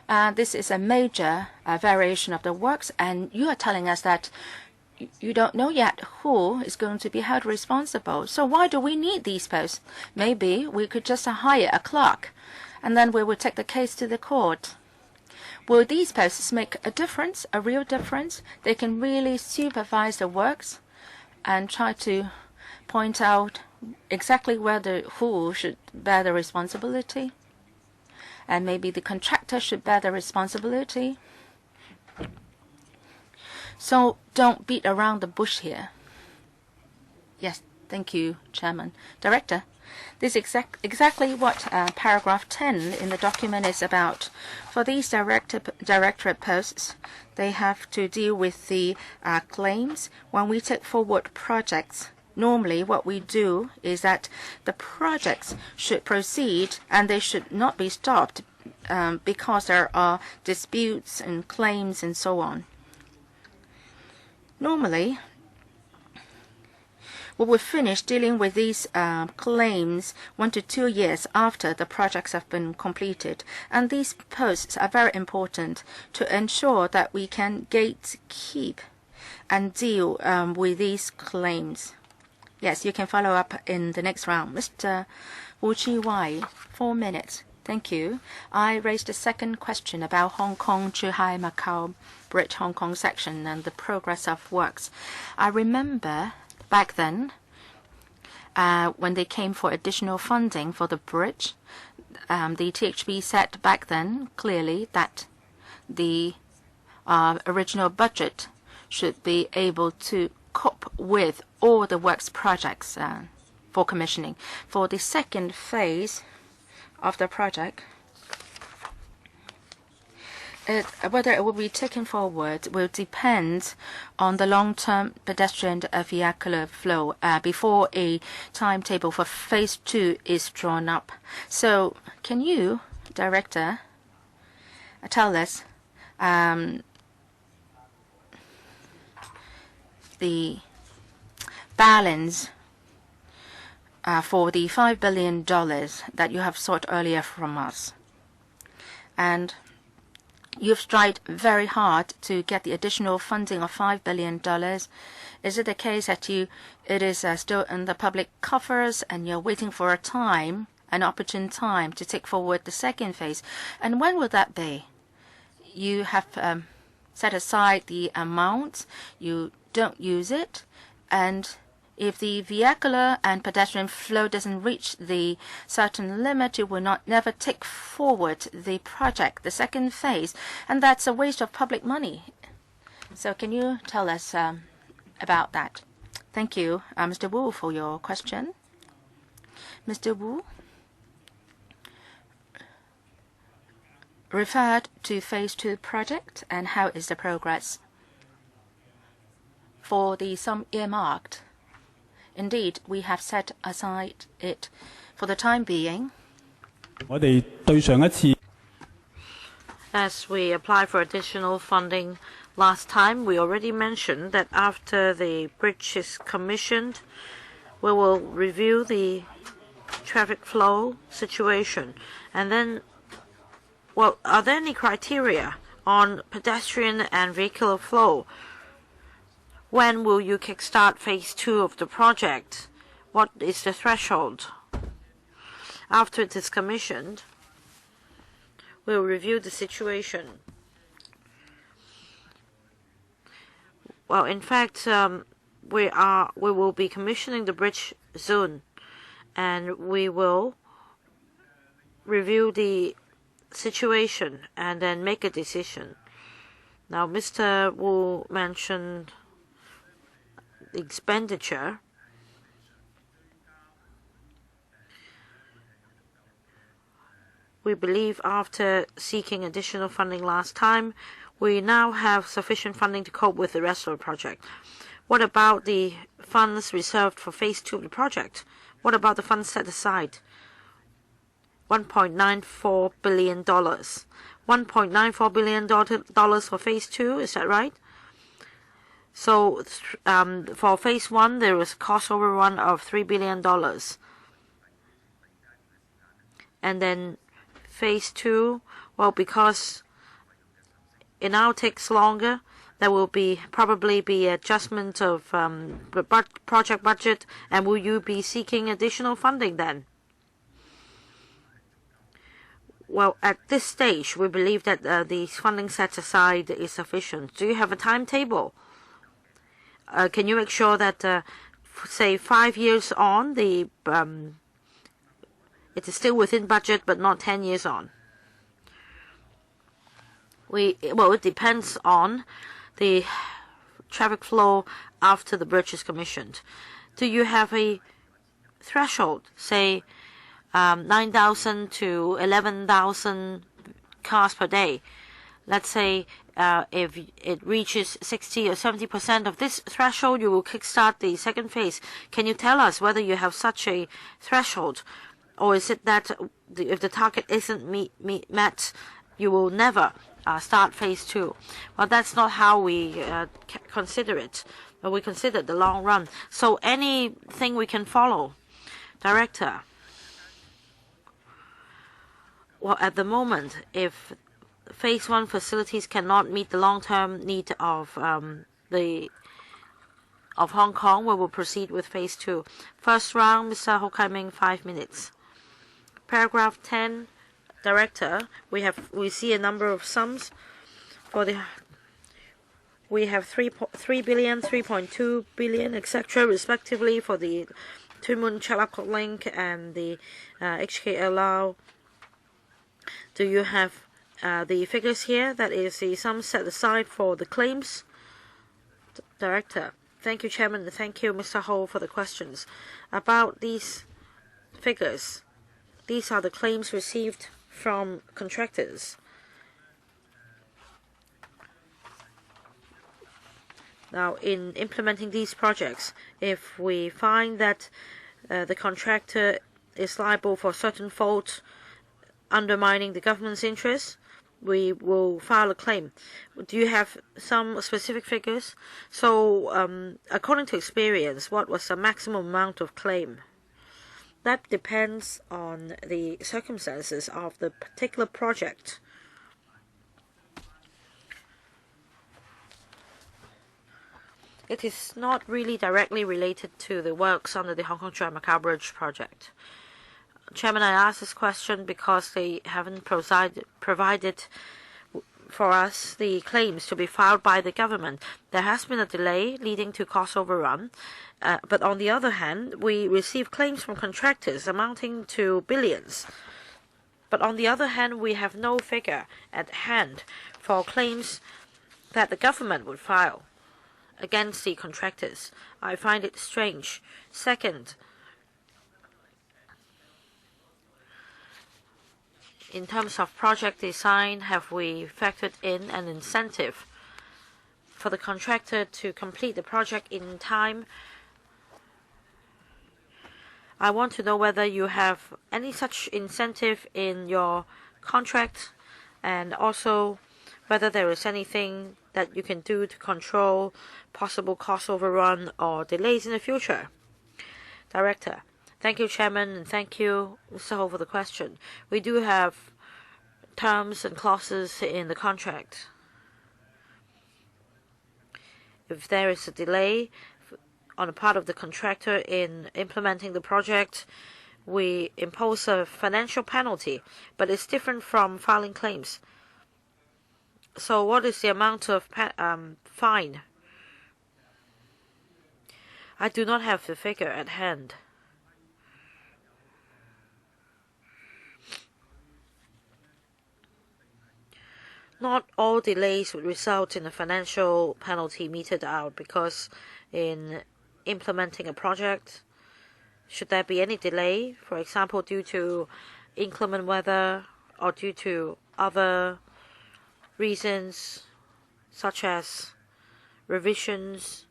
S2: this is a major variation of the works, and you are telling us that you don't know yet who is going to be held responsible. So why do we need these posts? Maybe we could just hire a clerk, and then we will take the case to the court. Will these posts make a difference, a real difference? They can really supervise the works and try to point out exactly who should bear the responsibility. And maybe the contractor should bear the responsibility. So don't beat around the bush here. Yes, thank you, Chairman. Director, this is exactly what paragraph 10 in the document is about. For these directorate posts, they have to deal with the claims. When we take forward projects, normally what we do is that the projects should proceed and they should not be stopped because there are disputes and claims and so on. Normally, we will finish dealing with these claims 1 to 2 years after the projects have been completed. And these posts are very important to ensure that we can gatekeep and deal with these claims. Yes, you can follow up in the next round. Mr. Wu Chi-wai, 4 minutes. Thank you. I raised a second question about Hong Kong, Zhuhai, Macau Bridge, Hong Kong section and the progress of works. I remember back then, when they came for additional funding for the bridge, the THB said back then clearly that the original budget should be able to cope with all the works projects for commissioning. For the second phase of the project, whether it will be taken forward will depend on the long-term pedestrian vehicular flow before a timetable for phase 2 is drawn up. So can you, Director, tell us the balance for the $5 billion that you have sought earlier from us? And you've strived very hard to get the additional funding of $5 billion. Is it the case that it is still in the public coffers and you're waiting for an opportune time to take forward the second phase? And when will that be? You have set aside the amount, you don't use it, and if the vehicular and pedestrian flow doesn't reach the certain limit, you will never take forward the project, the second phase, and that's a waste of public money. So can you tell us about that? Thank you, Mr. Wu, for your question. Mr. Wu referred to phase 2 project and how is the progress for the sum earmarked. Indeed, we have set aside it for the time being.
S1: As we apply for additional funding last time, we already mentioned that after the bridge is commissioned, we will review the traffic flow situation. And then, well, are there any criteria on pedestrian and vehicular flow? When will you kickstart phase 2 of the project? What is the threshold? After it is commissioned, we'll review the situation. Well, in fact, we will be commissioning the bridge soon, and we will review the situation and then make a decision. Now, Mr. Wu mentioned expenditure. We believe after seeking additional funding last time, we now have sufficient funding to cope with the rest of the project. What about the funds reserved for phase 2 of the project? What about the funds set aside? $1.94 billion. $1.94 billion for phase 2, is that right? So for phase 1, there was a cost overrun of $3 billion. And then phase 2, well, because it now takes longer, there will probably be adjustment of the project budget. And will you be seeking additional funding then? Well, at this stage, we believe that the funding set aside is sufficient. Do you have a timetable? Can you make sure that, say, 5 years on, it is still within budget, but not 10 years on? Well, it depends on the traffic flow after the bridge is commissioned. Do you have a threshold, say, 9,000 to 11,000 cars per day? Let's say if it reaches 60 or 70% of this threshold, you will kickstart the second phase. Can you tell us whether you have such a threshold, or is it that if the target isn't met, you will never start phase 2? Well, that's not how we consider it. We consider the long run. So anything we can follow, Director. Well, at the moment, if phase 1 facilities cannot meet the long-term need of Hong Kong, we will proceed with phase 2. First round, Mr. Ho Kai-ming, 5 minutes. Paragraph 10, Director, we see a number of sums for we have 3 billion, 3.2 billion, etc., respectively, for the Tuen Mun Chalakot Link and the HKLR. Do you have the figures here? That is the sum set aside for the claims. Director, Thank you, Chairman, and thank you, Mr. Ho, for the questions. About these figures, these are the claims received from contractors. Now, in implementing these projects, if we find that the contractor is liable for certain faults undermining the government's interests, we will file a claim. Do you have some specific figures? So, according to experience, what was the maximum amount of claim? That depends on the circumstances of the particular project. It is not really directly related to the works under the Hong Kong-Macau Bridge project. Chairman, I asked this question because they haven't provided for us the claims to be filed by the government. There has been a delay leading to cost overrun, but on the other hand, we receive claims from contractors amounting to billions. But on the other hand, we have no figure at hand for claims that the government would file against the contractors. I find it strange. Second, in terms of project design, have we factored in an incentive for the contractor to complete the project in time? I want to know whether you have any such incentive in your contract, and also whether there is anything that you can do to control possible cost overrun or delays in the future. Director. Thank you, Chairman, and thank you, Mr. Ho, for the question. We do have terms and clauses in the contract. If there is a delay on the part of the contractor in implementing the project, we impose a financial penalty, but it's different from filing claims. So what is the amount of fine? I do not have the figure at hand. Not all delays would result in a financial penalty meted out, because in implementing a project, should there be any delay, for example, due to inclement weather or due to other reasons such as revisions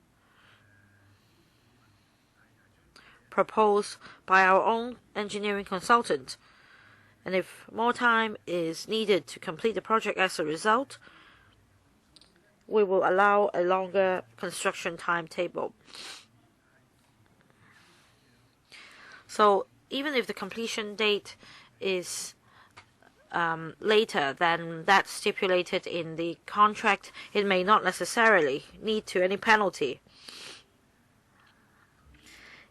S1: proposed by our own engineering consultant, and if more time is needed to complete the project as a result, we will allow a longer construction timetable. So even if the completion date is later than that stipulated in the contract, it may not necessarily lead to any penalty.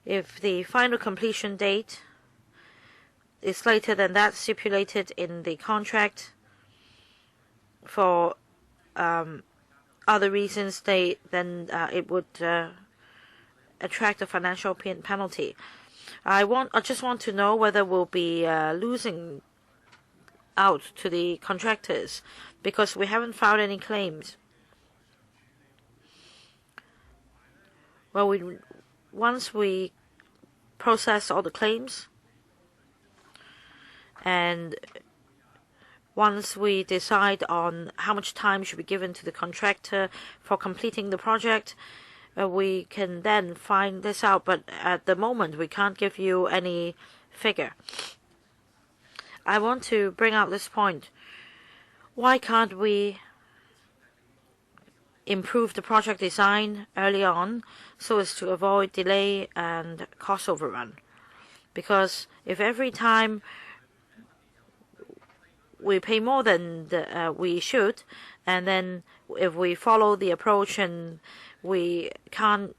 S1: If the final completion date is later than that stipulated in the contract for other reasons, then it would attract a financial penalty. I just want to know whether we'll be losing out to the contractors, because we haven't filed any claims. Well, once we process all the claims, and once we decide on how much time should be given to the contractor for completing the project, we can then find this out. But at the moment, we can't give you any figure. I want to bring out this point. Why can't we improve the project design early on so as to avoid delay and cost overrun? Because if every time we pay more than we should, and then if we follow the approach and we can't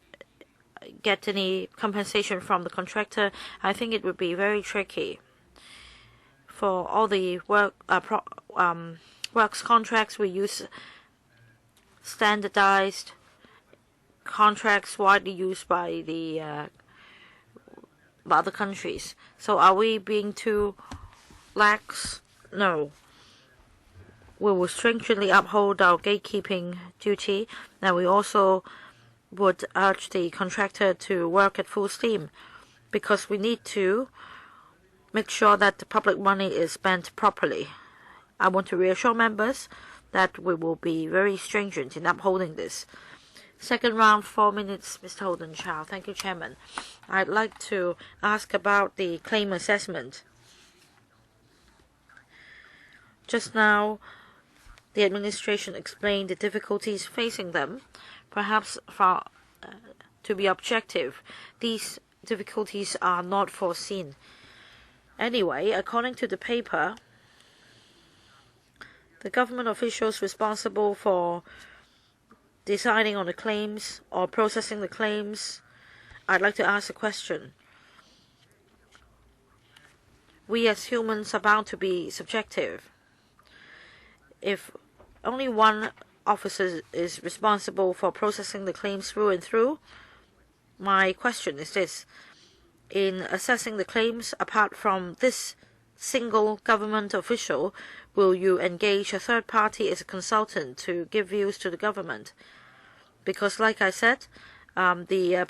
S1: get any compensation from the contractor, I think it would be very tricky. For all the works contracts, we use standardized contracts widely used by the other countries. So are we being too lax? No. We will stringently uphold our gatekeeping duty, and we also would urge the contractor to work at full steam, because we need to make sure that the public money is spent properly. I want to reassure members that we will be very stringent in upholding this. Second round, 4 minutes, Mr. Holden Chow. Thank you, Chairman. I'd like to ask about the claim assessment. Just now, the administration explained the difficulties facing them. Perhaps to be objective, these difficulties are not foreseen. Anyway, according to the paper, the government officials responsible for deciding on the claims or processing the claims, I'd like to ask a question. We as humans are bound to be subjective. If only one officer is responsible for processing the claims through and through, my question is this. In assessing the claims, apart from this single government official, will you engage a third party as a consultant to give views to the government? Because, like I said, the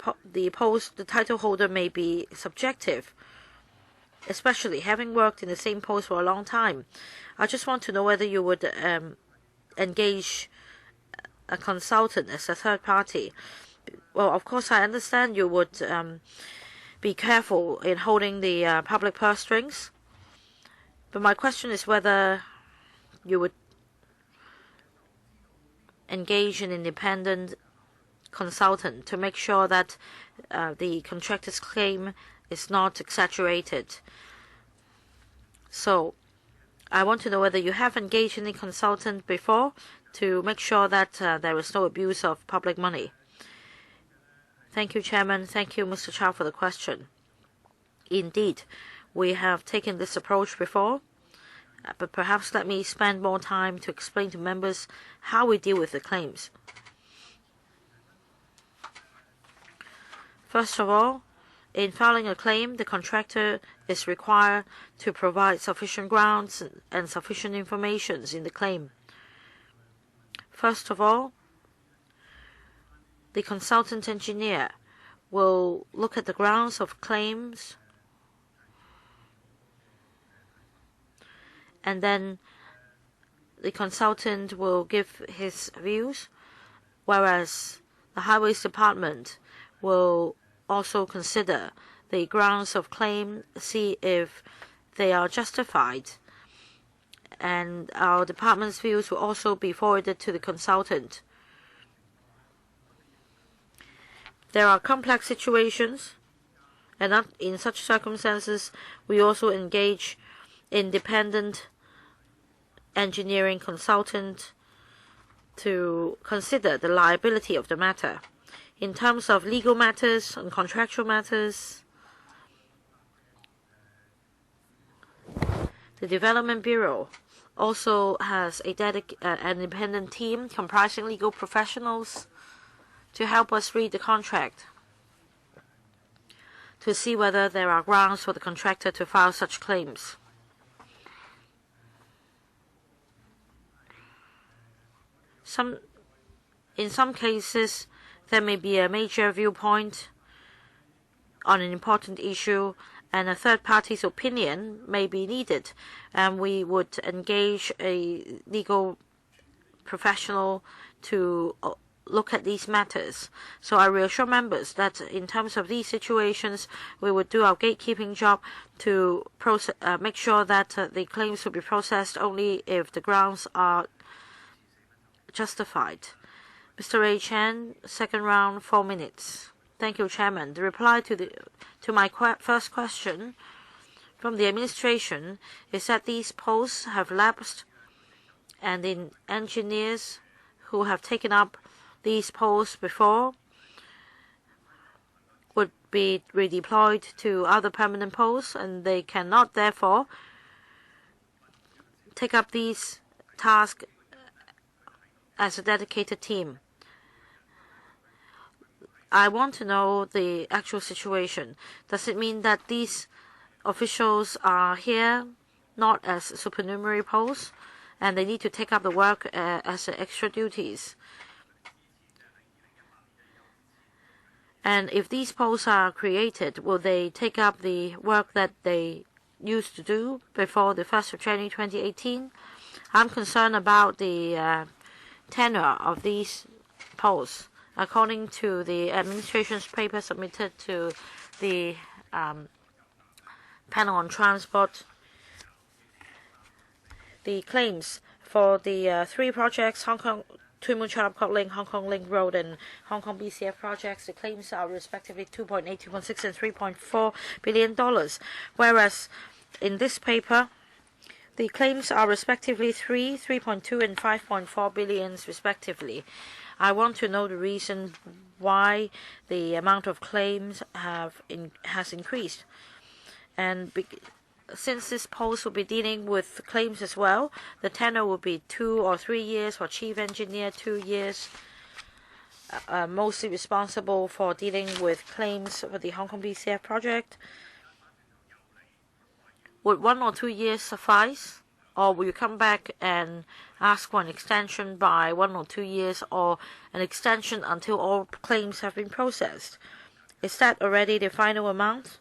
S1: title holder may be subjective, especially having worked in the same post for a long time. I just want to know whether you would engage a consultant as a third party. Well, of course, I understand you would be careful in holding the public purse strings, but my question is whether you would engage an independent consultant to make sure that the contractor's claim is not exaggerated. So I want to know whether you have engaged any consultant before to make sure that there is no abuse of public money. Thank you, Chairman. Thank you, Mr. Chow, for the question. Indeed, we have taken this approach before, but perhaps let me spend more time to explain to members how we deal with the claims. First of all, in filing a claim, the contractor is required to provide sufficient grounds and sufficient information in the claim. First of all, the consultant engineer will look at the grounds of claims, and then the consultant will give his views, whereas the Highways Department will also consider the grounds of claim, see if they are justified, and our department's views will also be forwarded to the consultant. There are complex situations, and in such circumstances, we also engage independent engineering consultant to consider the liability of the matter. In terms of legal matters and contractual matters, the Development Bureau also has an independent team comprising legal professionals to help us read the contract to see whether there are grounds for the contractor to file such claims. In some cases, there may be a major viewpoint on an important issue, and a third party's opinion may be needed, and we would engage a legal professional to look at these matters. So I reassure members that in terms of these situations, we would do our gatekeeping job to make sure that the claims will be processed only if the grounds are justified. Mr. Ray Chen, second round, 4 minutes. Thank you, Chairman. The reply to my first question from the administration is that these posts have lapsed, and the engineers who have taken up these posts before would be redeployed to other permanent posts, and they cannot therefore take up these tasks as a dedicated team. I want to know the actual situation. Does it mean that these officials are here not as supernumerary posts, and they need to take up the work as extra duties? And if these posts are created, will they take up the work that they used to do before the 1st of January 2018? I'm concerned about the tenure of these posts. According to the administration's paper submitted to the panel on transport, the claims for the 3 projects, Hong Kong Tuen Mun Chalap Link, Hong Kong Link Road, and Hong Kong BCF projects, the claims are respectively $2.8, $2.6, and $3.4 billion, whereas in this paper, the claims are respectively 3.2, and 5.4 billion respectively. I want to know the reason why the amount of claims has increased. And since this post will be dealing with claims as well, the tenure will be 2 or 3 years for chief engineer, 2 years, mostly responsible for dealing with claims for the Hong Kong BCF project. Would 1 or 2 years suffice? Or will you come back and ask for an extension by 1 or 2 years, or an extension until all claims have been processed? Is that already the final amount?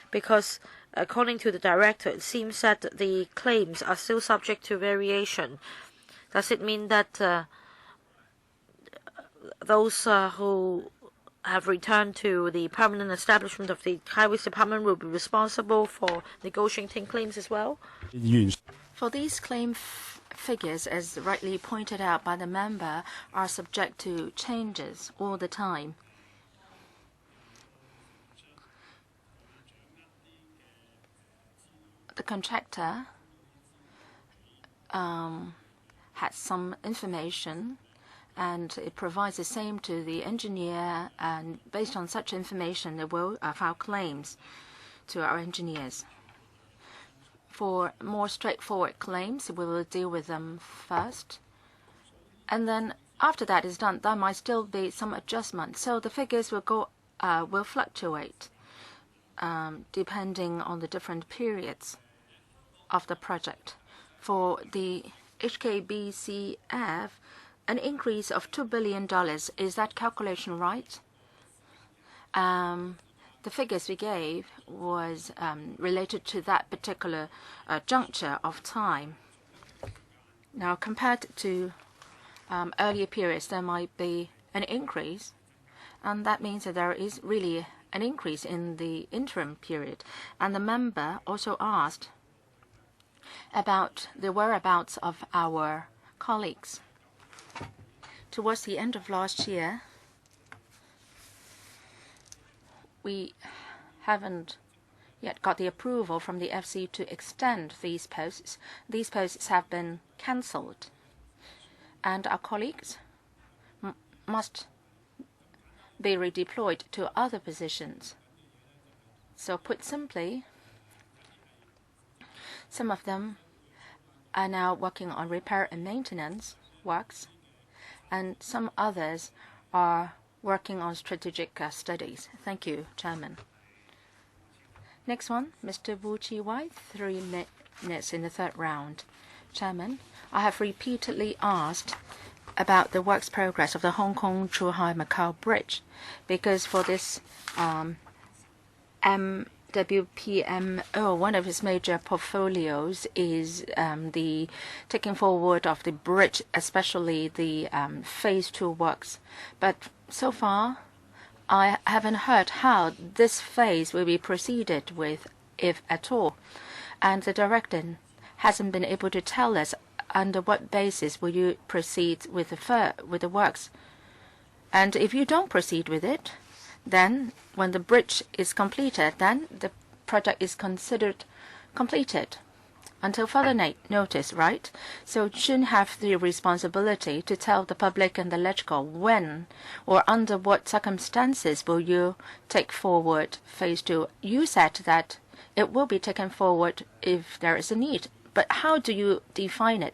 S1: Because according to the director, it seems that the claims are still subject to variation. Does it mean that those who have returned to the permanent establishment of the Highways Department will be responsible for negotiating claims as well?
S2: For these claim figures, as rightly pointed out by the member, are subject to changes all the time. The contractor had some information, and it provides the same to the engineer, and based on such information, they will file claims to our engineers. For more straightforward claims, we will deal with them first, and then after that is done, there might still be some adjustment. So the figures will fluctuate depending on the different periods of the project. For the HKBCF, an increase of $2 billion. Is that calculation right? The figures we gave was related to that particular juncture of time. Now, compared to earlier periods, there might be an increase, and that means that there is really an increase in the interim period. And the member also asked about the whereabouts of our colleagues. Towards the end of last year, we haven't yet got the approval from the FC to extend these posts. These posts have been cancelled, and our colleagues must be redeployed to other positions. So put simply, some of them are now working on repair and maintenance works, and some others are working on strategic studies. Thank you, Chairman. Next one, Mr. Wu Chi-wai, 3 minutes in the third round. Chairman, I have repeatedly asked about the works progress of the Hong Kong-Zhuhai-Macau Bridge, because for this WPMO, one of its major portfolios is the taking forward of the bridge, especially the Phase 2 works. But so far, I haven't heard how this phase will be proceeded with, if at all. And the director hasn't been able to tell us under what basis will you proceed with the works. And if you don't proceed with it, then when the bridge is completed, then the project is considered completed until further notice, right? So you shouldn't have the responsibility to tell the public and the electrical when or under what circumstances will you take forward Phase 2. You said that it will be taken forward if there is a need, but how do you define it?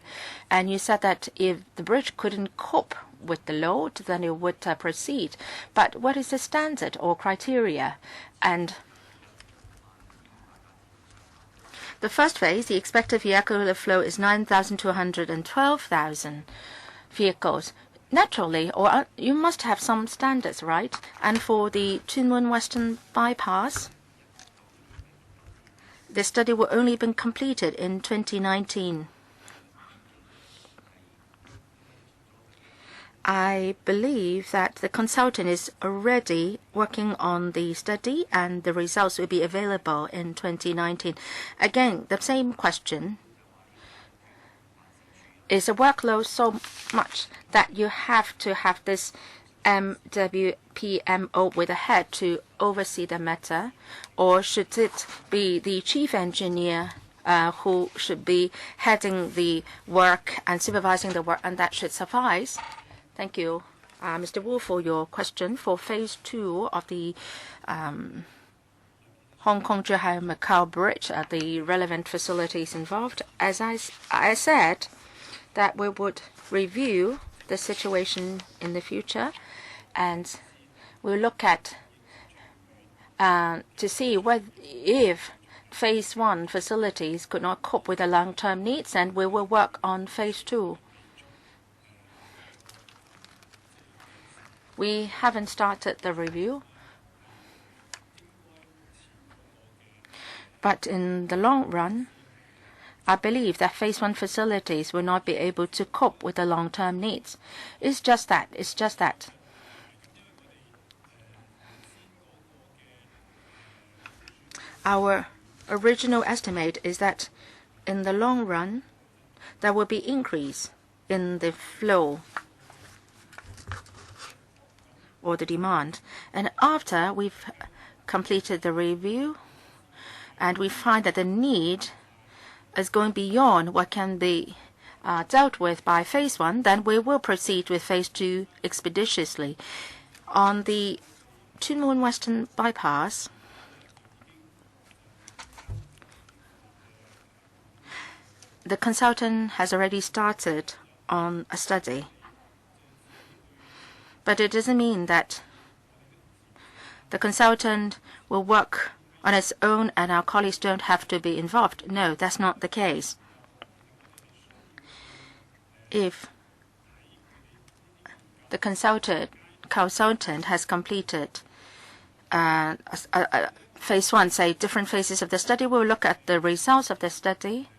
S2: And you said that if the bridge couldn't cope with the load, then it would proceed. But what is the standard or criteria? And the first phase, the expected vehicular flow is 9,000 to 112,000 vehicles. naturally, or you must have some standards, right? And for the Tuen Mun Western bypass, the study will only be completed in 2019. I believe that the consultant is already working on the study and the results will be available in 2019. Again, the same question. Is the workload so much that you have to have this MWPMO with a head to oversee the matter? Or should it be the chief engineer who should be heading the work and supervising the work, and that should suffice? Thank you, Mr. Wu, for your question. For phase 2 of the Hong Kong-Zhuhai-Macau Bridge, the relevant facilities involved, as I said, that we would review the situation in the future, and we'll look at to see if phase 1 facilities could not cope with the long-term needs, and we will work on phase 2. We haven't started the review, but in the long run, I believe that phase 1 facilities will not be able to cope with the long-term needs. It's just that. Our original estimate is that in the long run, there will be increase in the flow or the demand. And after we've completed the review and we find that the need is going beyond what can be dealt with by phase 1, then we will proceed with phase 2 expeditiously. On the Tuen Mun Western bypass, the consultant has already started on a study. But it doesn't mean that the consultant will work on its own and our colleagues don't have to be involved. No, that's not the case. If the consultant has completed phase 1, say different phases of the study, we'll look at the results of the study.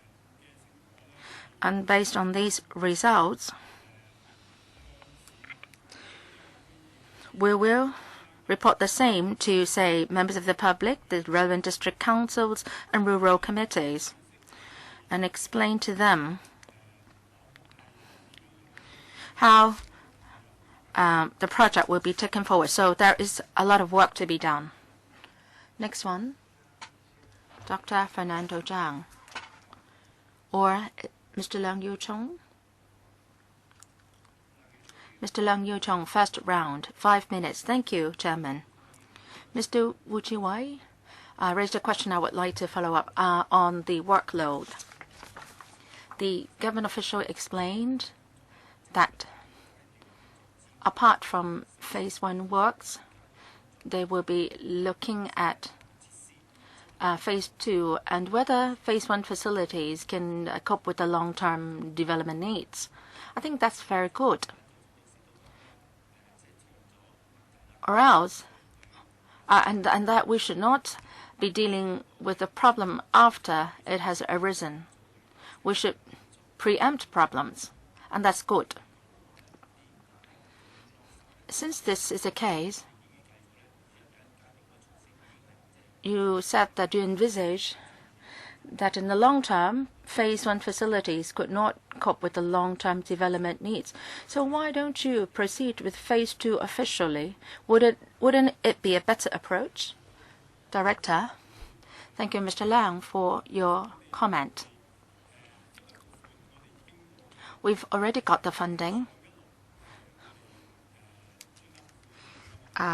S2: And based on these results, we will report the same to, say, members of the public, the relevant district councils, and rural committees, and explain to them how the project will be taken forward. So there is a lot of work to be done. Next one, Dr. Fernando Zhang, or Mr. Leung Yiu-chung. Mr. Leung Yiu-chung, first round, 5 minutes. Thank you, Chairman. Mr. Wu Chi-wai raised a question I would like to follow up on the workload. The government official explained that apart from phase 1 works, they will be looking at phase 2 and whether phase 1 facilities can cope with the long-term development needs. I think that's very good. Or else, and that we should not be dealing with the problem after it has arisen. We should preempt problems, and that's good. Since this is the case, you said that you envisage that in the long term, phase 1 facilities could not cope with the long-term development needs. So why don't you proceed with phase 2 officially? Wouldn't it be a better approach? Director, thank you, Mr. Leung, for your comment. We've already got the funding.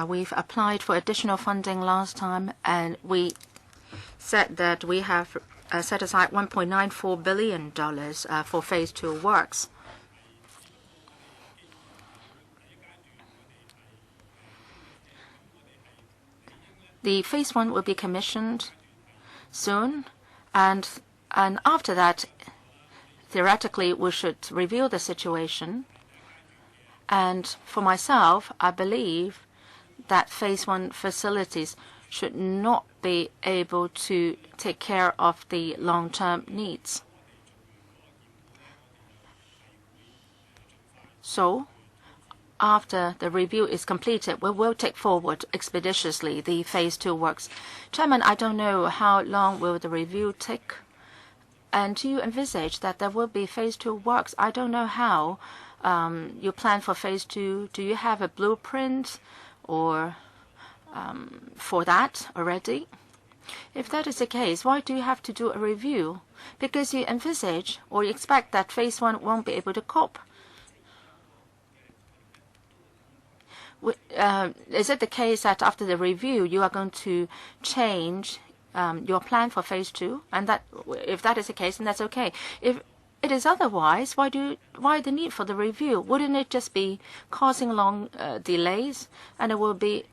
S2: We've applied for additional funding last time, and we said that we have set aside $1.94 billion for phase 2 works. The phase 1 will be commissioned soon, and after that, theoretically, we should review the situation And for myself, I believe that phase 1 facilities should not be able to take care of the long-term needs. So, after the review is completed, we will take forward expeditiously the phase 2 works. Chairman, I don't know how long will the review take. And do you envisage that there will be phase 2 works? I don't know how you plan for phase 2. Do you have a blueprint or for that already? If that is the case, why do you have to do a review? Because you envisage or you expect that phase 1 won't be able to cope. Is it the case that after the review you are going to change your plan for phase 2? And that, if that is the case, then that's okay. If it is otherwise, why the need for the review? Wouldn't it just be causing long delays? And it will be,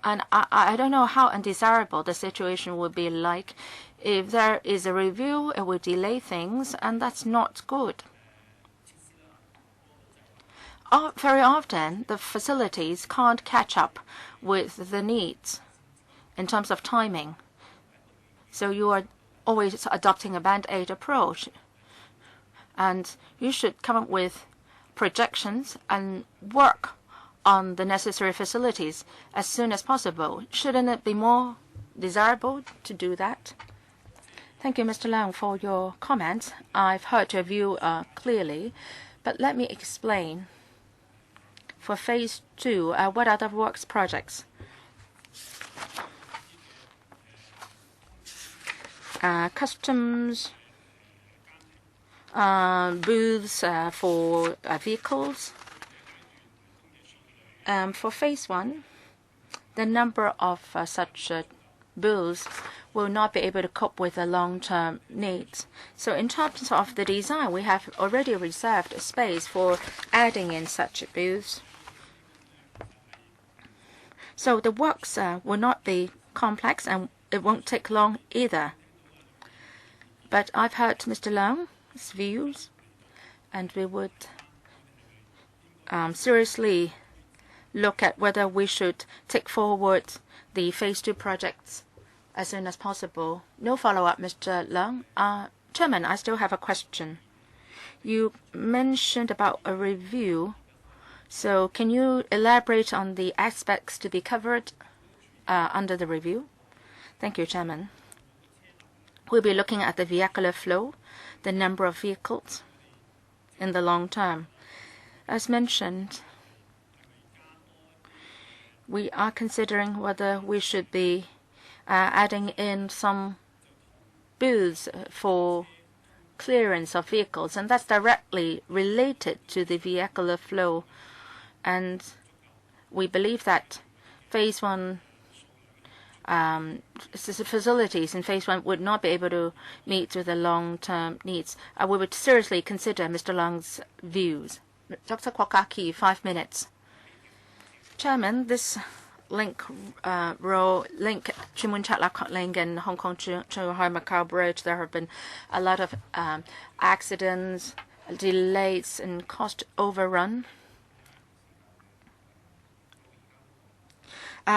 S2: and I don't know how undesirable the situation would be like. If there is a review, it will delay things, and that's not good. Very often, the facilities can't catch up with the needs in terms of timing. So you are always adopting a Band-Aid approach. And you should come up with projections and work on the necessary facilities as soon as possible. Shouldn't it be more desirable to do that? Thank you, Mr. Leung, for your comments. I've heard your view clearly, but let me explain. For phase 2, what are the works projects? Customs booths for vehicles. For phase 1, the number of such booths will not be able to cope with the long-term needs. So in terms of the design, we have already reserved space for adding in such booths. So the works will not be complex and it won't take long either. But I've heard Mr. Leung's views, and we would seriously look at whether we should take forward the phase 2 projects as soon as possible. No follow-up, Mr. Leung. Chairman, I still have a question. You mentioned about a review. So can you elaborate on the aspects to be covered under the review? Thank you, Chairman. We'll be looking at the vehicular flow, the number of vehicles in the long term. As mentioned, we are considering whether we should be adding in some booths for clearance of vehicles, and that's directly related to the vehicular flow. And we believe that phase 1 facilities in phase 1 would not be able to meet with the long-term needs. We would seriously consider Mr. Leung's views. Dr. Kwokaki, 5 minutes. Chairman, this link Tuen Mun Chek Lat Kok Link and Hong Kong Shanghai Macau Bridge, there have been a lot of accidents, delays, and cost overrun.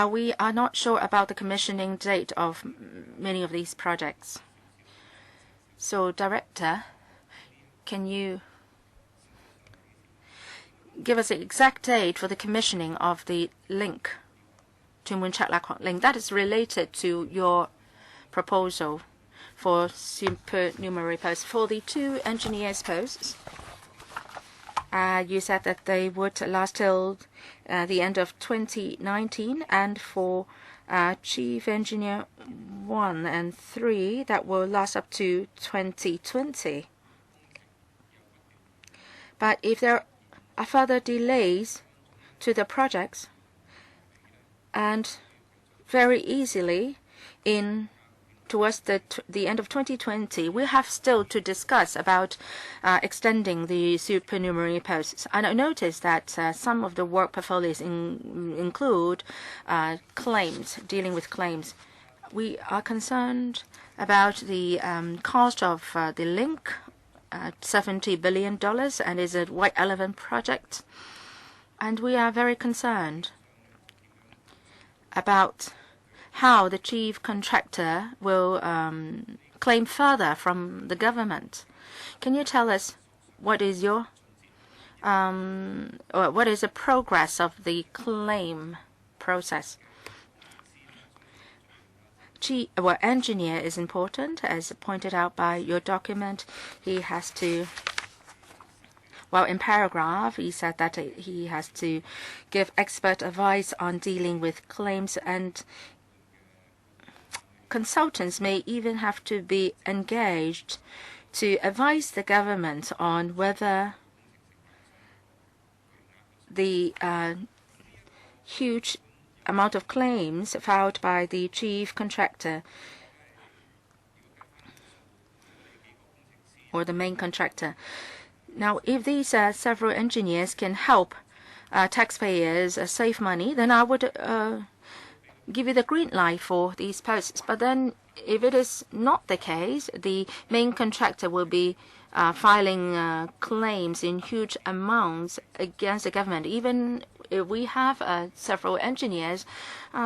S2: We are not sure about the commissioning date of many of these projects. So, Director, can you give us the exact date for the commissioning of the link, Tuen Mun Chek Lat Kok Link, that is related to your proposal for supernumerary posts? For the 2 engineers posts, you said that they would last till the end of 2019, and for Chief Engineer 1 and 3, that will last up to 2020. But if there are further delays to the projects, and very easily towards the end of 2020, we have still to discuss about extending the supernumerary posts. And I noticed that some of the work portfolios include claims, dealing with claims. We are concerned about the cost of the link, $70 billion, and is a white elephant project. And we are very concerned about how the chief contractor will claim further from the government. Can you tell us what is your or what is the progress of the claim process? Engineer is important, as pointed out by your document. He has to, in paragraph, he said that he has to give expert advice on dealing with claims, and consultants may even have to be engaged to advise the government on whether the huge amount of claims filed by the chief contractor or the main contractor. Now, if these several engineers can help taxpayers save money, then I would give you the green light for these posts. But then, if it is not the case, the main contractor will be filing claims in huge amounts against the government. Even if we have several engineers,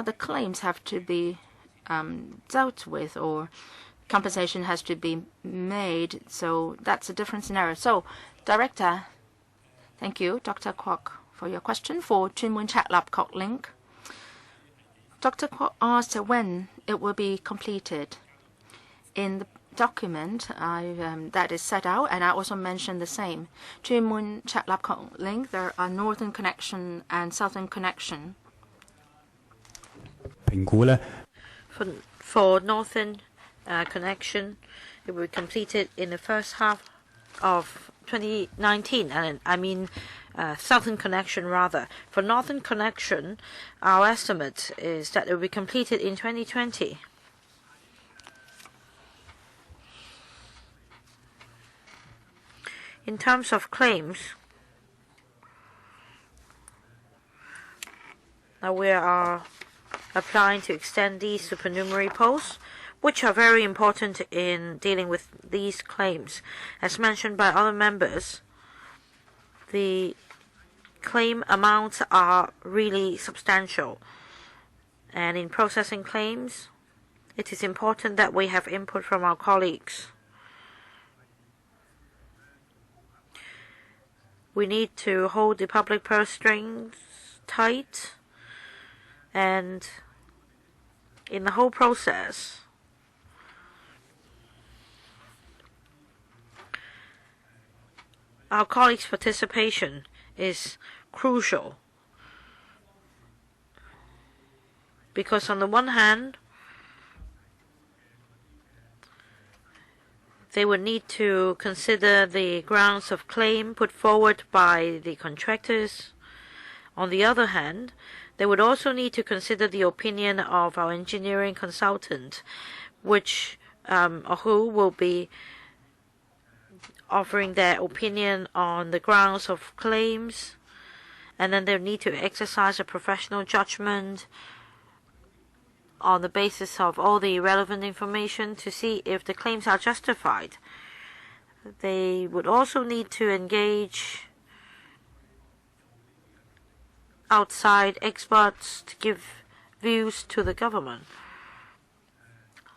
S2: the claims have to be dealt with, or compensation has to be made. So that's a different scenario. So, Director, thank you, Dr. Kwok, for your question. For Tuen Mun Chat Lab Kok Link, Dr. Kwok asked when it will be completed. In the document that is set out, and I also mentioned the same. Tuen Mun Chat Lab Kok Link, there are northern connection and southern connection.
S1: For northern connection, it will be completed in the first half of 2019, and I mean southern connection rather. For northern connection, our estimate is that it will be completed in 2020. In terms of claims, now we are applying to extend these supernumerary posts, which are very important in dealing with these claims. As mentioned by other members, the claim amounts are really substantial. And in processing claims, it is important that we have input from our colleagues. We need to hold the public purse strings tight, and in the whole process, our colleagues' participation is crucial, because on the one hand, they would need to consider the grounds of claim put forward by the contractors. On the other hand, they would also need to consider the opinion of our engineering consultant, who will be offering their opinion on the grounds of claims, and then they need to exercise a professional judgment on the basis of all the relevant information to see if the claims are justified. They would also need to engage outside experts to give views to the government.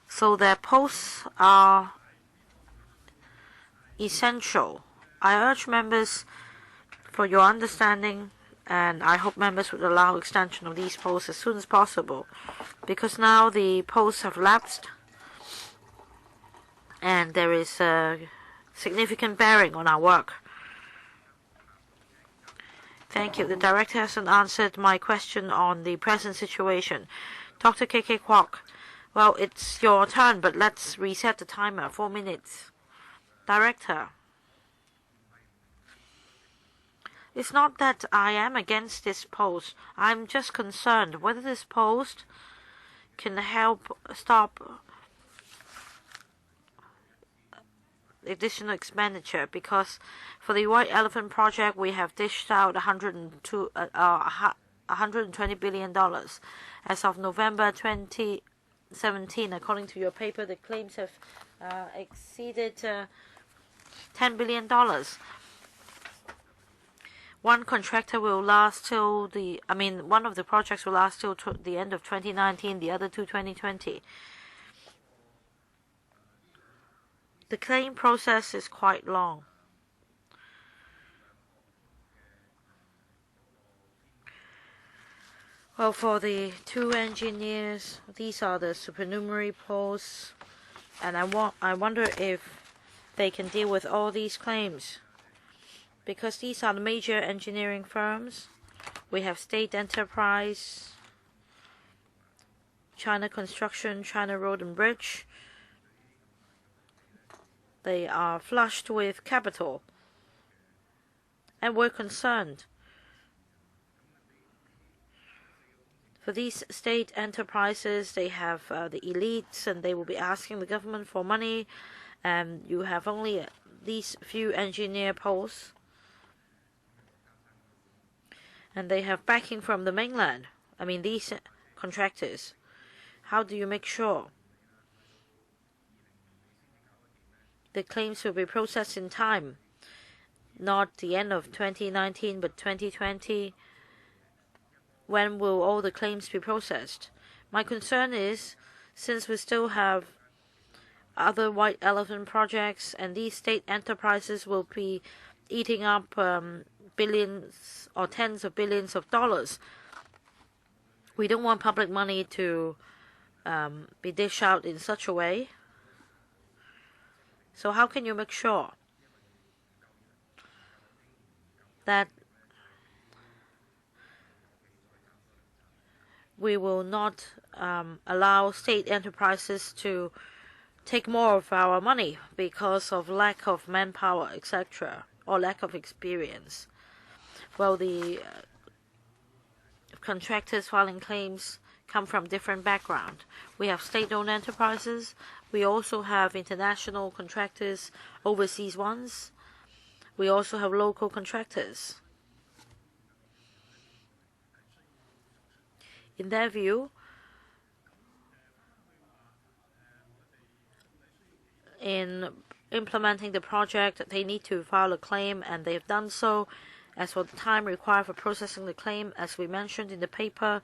S1: So their posts are essential. I urge members for your understanding, and I hope members would allow extension of these posts as soon as possible, because now the posts have lapsed and there is a significant bearing on our work. Thank you. The director hasn't answered my question on the present situation. Dr. K.K. Kwok, well, it's your turn, but let's reset the timer. 4 minutes. Director. It's not that I am against this post. I'm just concerned whether this post can help stop additional expenditure, because for the White Elephant project we have dished out $120 billion. As of November 2017, according to your paper, the claims have exceeded $10 billion. one contractor will last till one of the projects will last till the end of 2019, the other to 2020. The claim process is quite long. Well, for the 2 engineers, these are the supernumerary posts, and I wonder if they can deal with all these claims, because these are the major engineering firms. We have State Enterprise, China Construction, China Road and Bridge. They are flushed with capital, and we're concerned. For these state enterprises, they have the elites, and they will be asking the government for money, and you have only these few engineer posts, and they have backing from the mainland. These contractors. How do you make sure the claims will be processed in time, not the end of 2019 but 2020? When will all the claims be processed? My concern is, since we still have other white elephant projects, and these state enterprises will be eating up billions or tens of billions of dollars, we don't want public money to be dished out in such a way. So how can you make sure that we will not allow state enterprises to take more of our money because of lack of manpower, etc., or lack of experience? Well, the contractors filing claims come from different backgrounds. We have state-owned enterprises. We also have international contractors, overseas ones. We also have local contractors. In their view, in implementing the project, they need to file a claim, and they've done so. As for the time required for processing the claim, as we mentioned in the paper,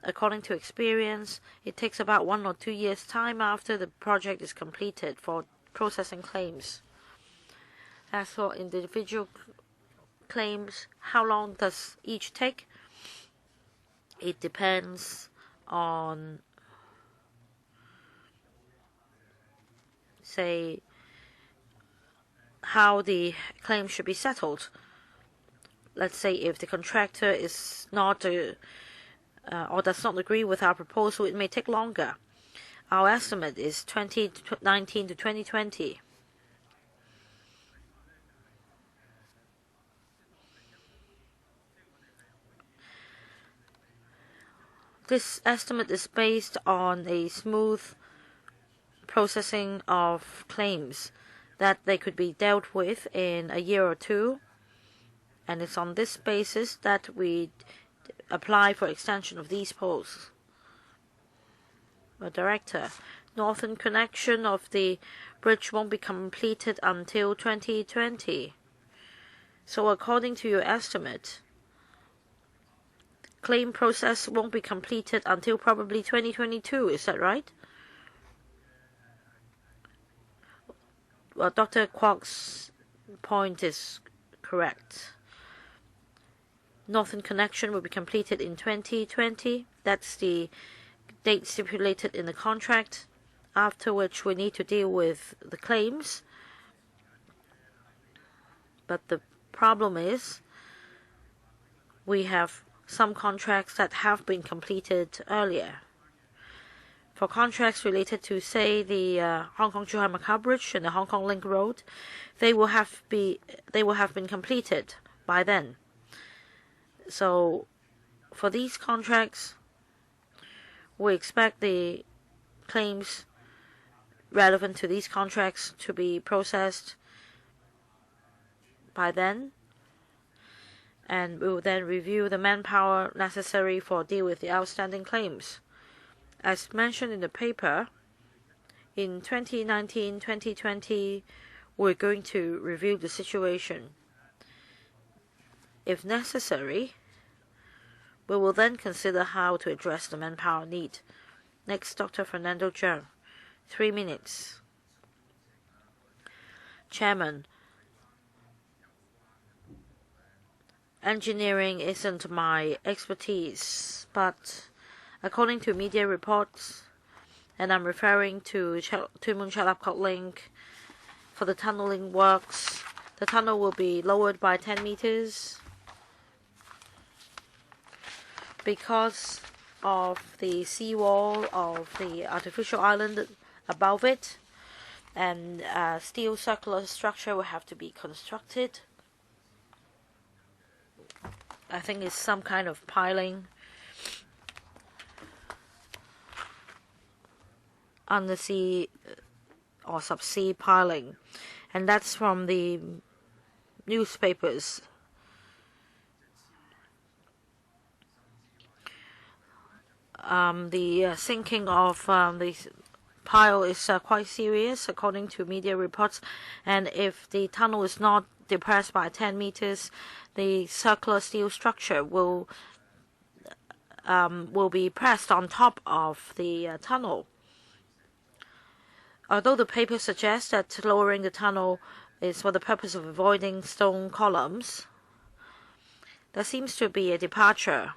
S1: according to experience, it takes about 1 or 2 years' time after the project is completed for processing claims. As for individual claims, how long does each take? It depends on, say, how the claim should be settled. Let's say if the contractor is not or does not agree with our proposal, it may take longer. Our estimate is 2019 to 2020. This estimate is based on a smooth processing of claims that they could be dealt with in a year or two, and it's on this basis that we apply for extension of these posts. Director, northern connection of the bridge won't be completed until 2020. So according to your estimate, claim process won't be completed until probably 2022, is that right? Well, Dr. Kwok's point is correct. Northern connection will be completed in 2020. That's the date stipulated in the contract, after which we need to deal with the claims. But the problem is we have some contracts that have been completed earlier. For contracts related to, say, the Hong Kong-Zhuhai-Macau Bridge and the Hong Kong Link Road, they will have been completed by then. So for these contracts, we expect the claims relevant to these contracts to be processed by then, and we will then review the manpower necessary for deal with the outstanding claims. As mentioned in the paper, in 2019-2020, we're going to review the situation. If necessary, we will then consider how to address the manpower need. Next, Dr. Fernando Zhang, 3 minutes. Chairman, engineering isn't my expertise, but according to media reports, and I'm referring to Tuen Mun Chek Lap Kok Link, for the tunneling works, the tunnel will be lowered by 10 meters because of the seawall of the artificial island above it, and a steel circular structure will have to be constructed. I think it's some kind of piling, undersea or subsea piling, and that's from the newspapers. The sinking of the pile is quite serious, according to media reports, and if the tunnel is not depressed by 10 meters, the circular steel structure will be pressed on top of the tunnel. Although the paper suggests that lowering the tunnel is for the purpose of avoiding stone columns, there seems to be a departure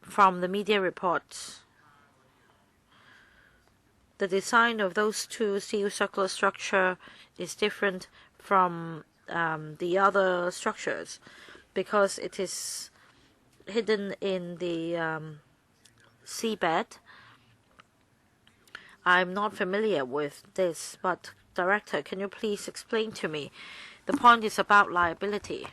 S1: from the media reports. The design of those two steel circular structure is different from the other structures because it is hidden in the seabed. I'm not familiar with this, but Director, can you please explain to me? The point is about liability.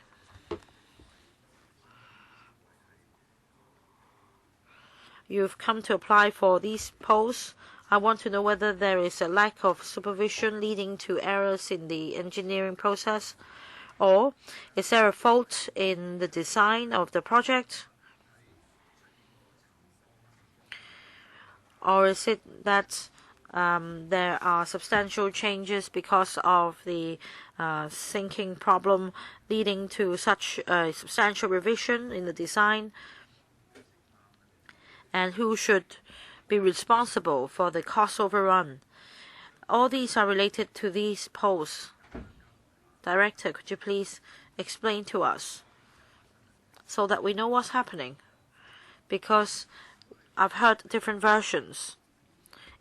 S1: You've come to apply for these posts. I want to know whether there is a lack of supervision leading to errors in the engineering process, or is there a fault in the design of the project? Or is it that there are substantial changes because of the sinking problem leading to such a substantial revision in the design? And who should be responsible for the cost overrun? All these are related to these posts. Director, could you please explain to us so that we know what's happening? Because I've heard different versions.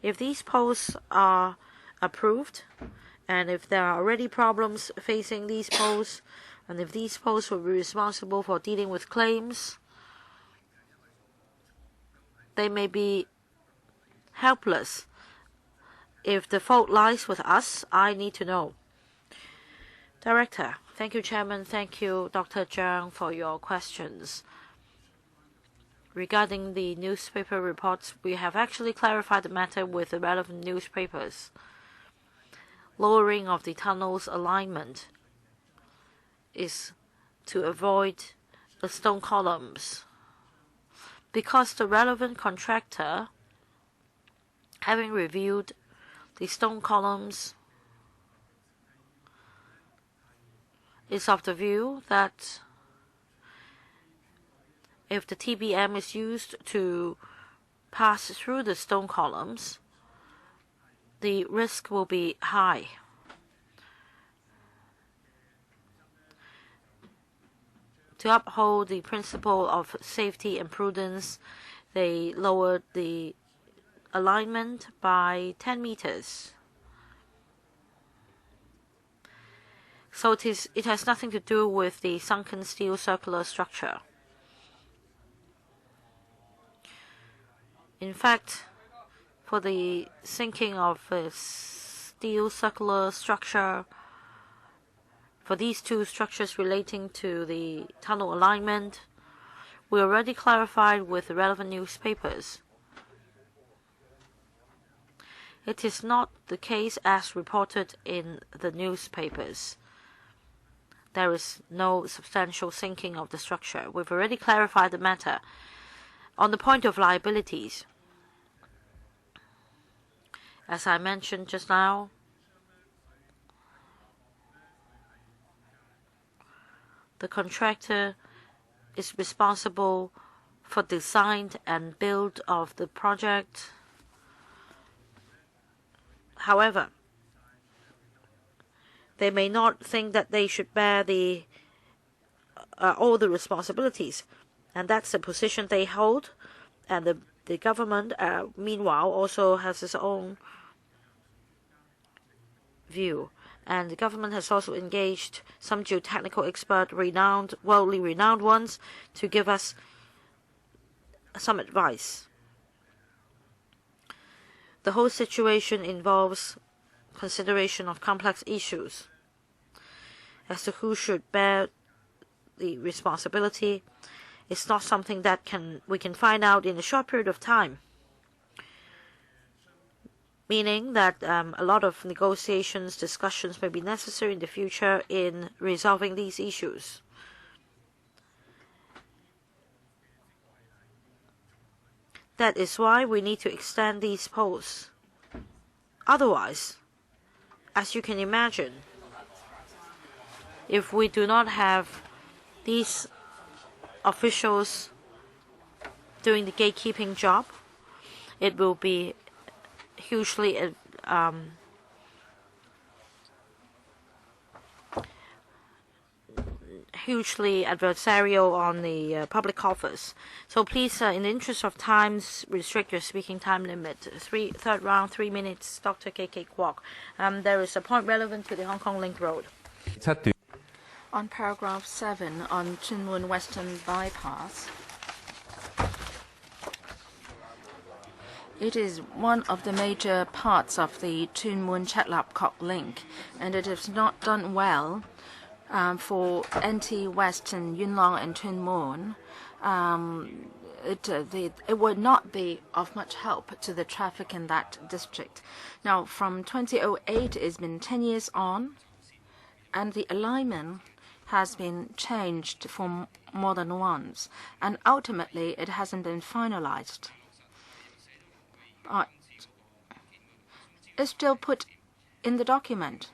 S1: If these posts are approved, and if there are already problems facing these posts, and if these posts will be responsible for dealing with claims, they may be helpless. If the fault lies with us, I need to know. Director, thank you, Chairman. Thank you, Dr. Zhang, for your questions. Regarding the newspaper reports, we have actually clarified the matter with the relevant newspapers. Lowering of the tunnel's alignment is to avoid the stone columns, because the relevant contractor, having reviewed the stone columns, is of the view that if the TBM is used to pass through the stone columns, the risk will be high. To uphold the principle of safety and prudence, they lowered the alignment by 10 meters. So it has nothing to do with the sunken steel circular structure. In fact, for the sinking of a steel circular structure, for these two structures relating to the tunnel alignment, we already clarified with the relevant newspapers. It is not the case as reported in the newspapers. There is no substantial sinking of the structure. We've already clarified the matter. On the point of liabilities, as I mentioned just now, the contractor is responsible for design and build of the project. However, they may not think that they should bear all the responsibilities, and that's the position they hold. And the government, meanwhile, also has its own view. And the government has also engaged some geotechnical expert, worldly renowned ones, to give us some advice. The whole situation involves consideration of complex issues as to who should bear the responsibility. It's not something that we can find out in a short period of time, meaning that a lot of negotiations, discussions may be necessary in the future in resolving these issues. That is why we need to extend these posts. Otherwise, as you can imagine, if we do not have these officials doing the gatekeeping job, it will be hugely adversarial on the public coffers. So please, in the interest of time, restrict your speaking time limit. Third round, 3 minutes. Dr. K.K. Kwok. There is a point relevant to the Hong Kong Link Road.
S2: On paragraph 7 on Tuen Mun Western Bypass, it is one of the major parts of the Tuen Mun Chet Lap Kok link, and it is not done well for NT West and Yuen Long and Tuen Mun. It would not be of much help to the traffic in that district. Now, from 2008, it's been 10 years on, and the alignment has been changed for more than once, and ultimately it hasn't been finalized. But it's still put in the document.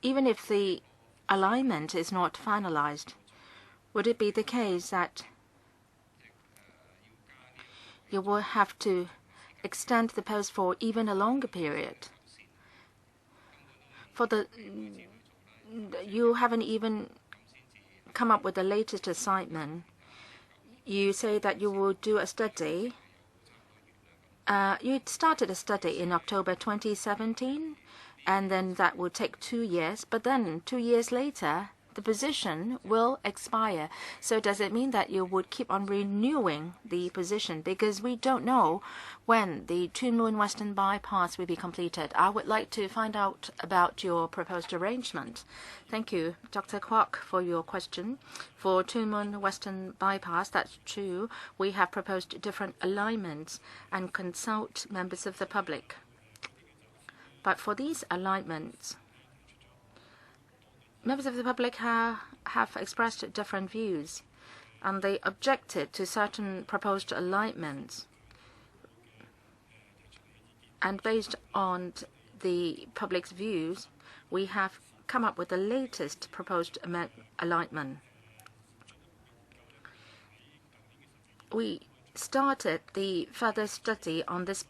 S2: Even if the alignment is not finalized, would it be the case that you will have to extend the post for even a longer period? You haven't even come up with the latest assignment. You say that you will do a study. You started a study in October 2017, and then that will take 2 years. But then 2 years later, the position will expire. So does it mean that you would keep on renewing the position? Because we don't know when the Tuen Mun Western Bypass will be completed. I would like to find out about your proposed arrangement. Thank you, Dr. Kwok, for your question. For Tuen Mun Western Bypass, that's true. We have proposed different alignments and consult members of the public. But for these alignments, members of the public have expressed different views, and they objected to certain proposed alignments. And based on the public's views, we have come up with the latest proposed alignment. We started the further study on this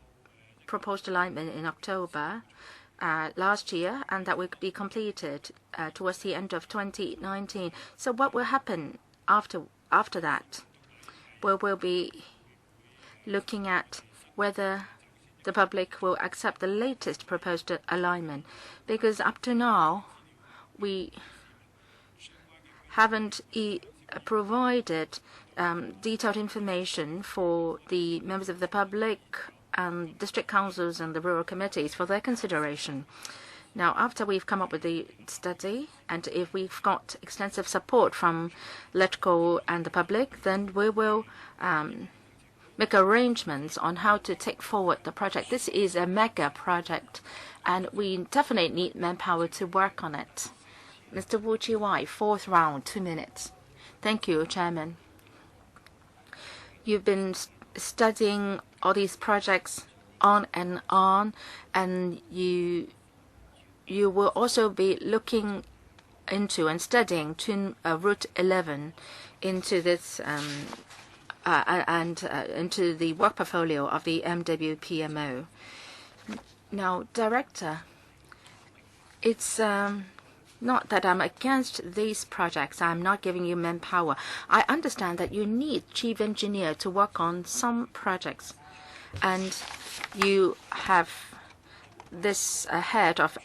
S2: proposed alignment in October last year, and that will be completed towards the end of 2019. So what will happen after that? We will be looking at whether the public will accept the latest proposed alignment, because up to now we haven't provided detailed information for the members of the public, district councils and the rural committees for their consideration. Now, after we've come up with the study, and if we've got extensive support from electrical and the public, then we will make arrangements on how to take forward the project. This is a mega project, and we definitely need manpower to work on it. Mr. Wu Chi-wai, fourth round, 2 minutes. Thank you, Chairman. You've been studying all these projects on, and you will also be looking into and studying Route 11 into this into the work portfolio of the MWPMO. Now, Director, it's not that I'm against these projects. I'm not giving you manpower. I understand that you need chief engineer to work on some projects, and you have this head of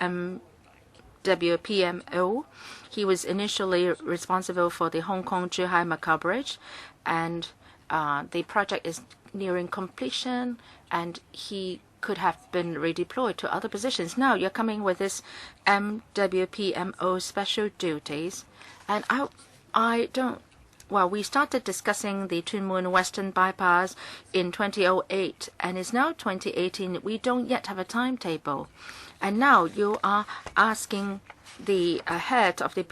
S2: WPMO. He was initially responsible for the Hong Kong-Zhuhai-Macau Bridge, and the project is nearing completion, and he could have been redeployed to other positions. Now you're coming with this MWPMO special duties, and I don't. Well, we started discussing the Tuen Mun Western Bypass in 2008, and it's now 2018. We don't yet have a timetable. And now you are asking the head of the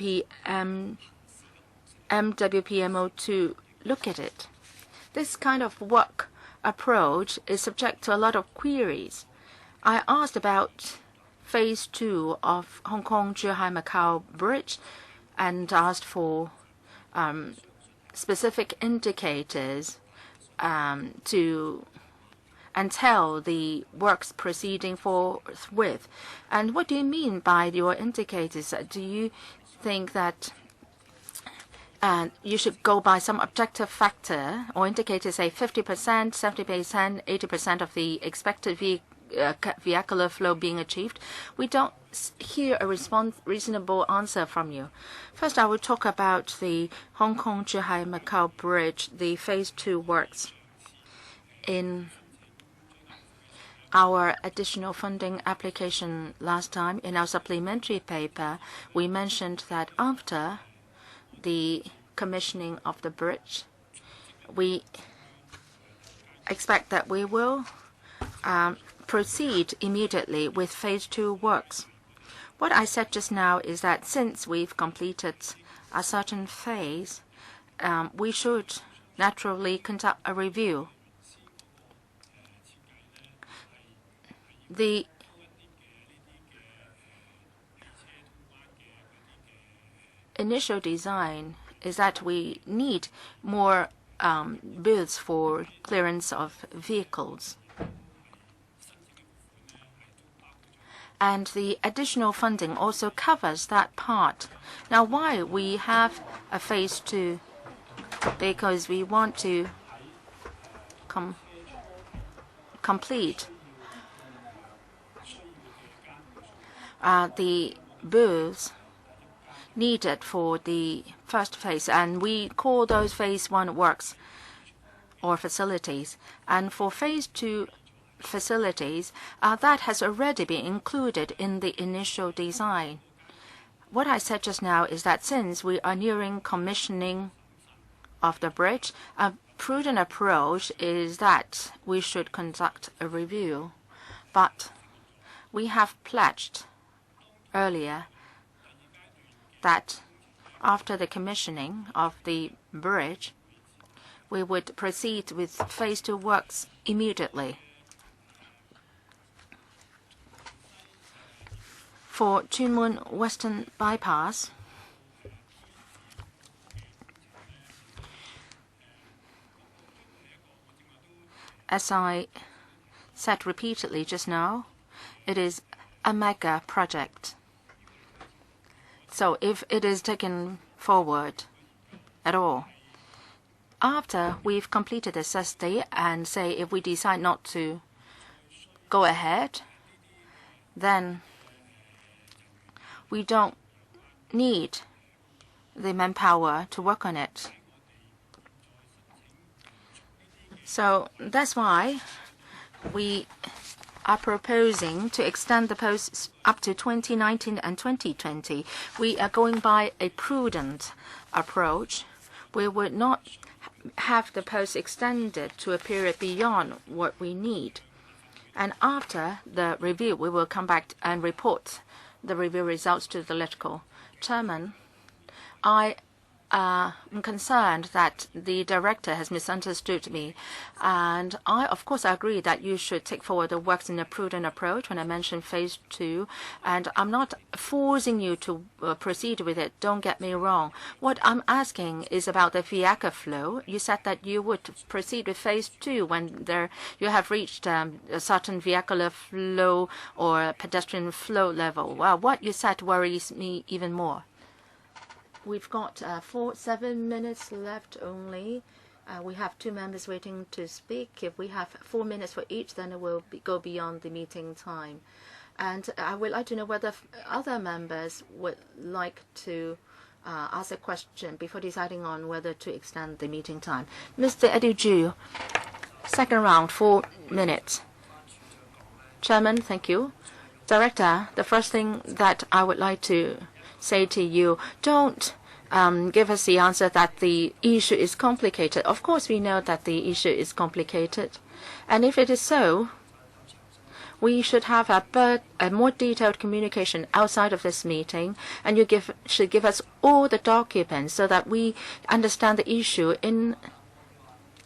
S2: MWPMO to look at it. This kind of work approach is subject to a lot of queries. I asked about phase 2 of Hong Kong-Zhuhai-Macau Bridge and asked for specific indicators to tell the works proceeding forthwith. And what do you mean by your indicators? Do you think that you should go by some objective factor or indicator, say 50%, 70%, 80% of the expected vehicular flow being achieved? We don't hear a reasonable answer from you. First, I will talk about the Hong Kong-Zhuhai-Macau Bridge, the phase 2 works. In our additional funding application last time, in our supplementary paper, we mentioned that after the commissioning of the bridge, we expect that we will proceed immediately with phase 2 works. What I said just now is that since we've completed a certain phase, we should naturally conduct a review. The initial design is that we need more booths for clearance of vehicles. And the additional funding also covers that part. Now, why we have a phase 2? Because we want to complete the booths needed for the first phase, and we call those phase 1 works or facilities. And for phase 2 facilities, that has already been included in the initial design. What I said just now is that since we are nearing commissioning of the bridge, a prudent approach is that we should conduct a review. But we have pledged earlier that after the commissioning of the bridge, we would proceed with phase 2 works immediately. For Tuen Mun Western Bypass, as I said repeatedly just now, it is a mega project. So if it is taken forward at all, after we've completed the study and say if we decide not to go ahead, then we don't need the manpower to work on it. So that's why we are proposing to extend the posts up to 2019 and 2020. We are going by a prudent approach. We would not have the posts extended to a period beyond what we need. And after the review, we will come back and report the review results to the electrical chairman. I I'm concerned that the director has misunderstood me. And of course, I agree that you should take forward the works in a prudent approach when I mentioned phase 2. And I'm not forcing you to proceed with it. Don't get me wrong. What I'm asking is about the vehicle flow. You said that you would proceed with phase 2 when you have reached a certain vehicular flow or pedestrian flow level. Well, what you said worries me even more. We've got 7 minutes left only. We have 2 members waiting to speak. If we have 4 minutes for each, then it will go beyond the meeting time. And I would like to know whether other members would like to ask a question before deciding on whether to extend the meeting time. Mr. Eddie Ju, second round, 4 minutes. Chairman, thank you. Director, the first thing that I would like to say to you, don't give us the answer that the issue is complicated. Of course, we know that the issue is complicated. And if it is so, we should have a more detailed communication outside of this meeting, and you should give us all the documents so that we understand the issue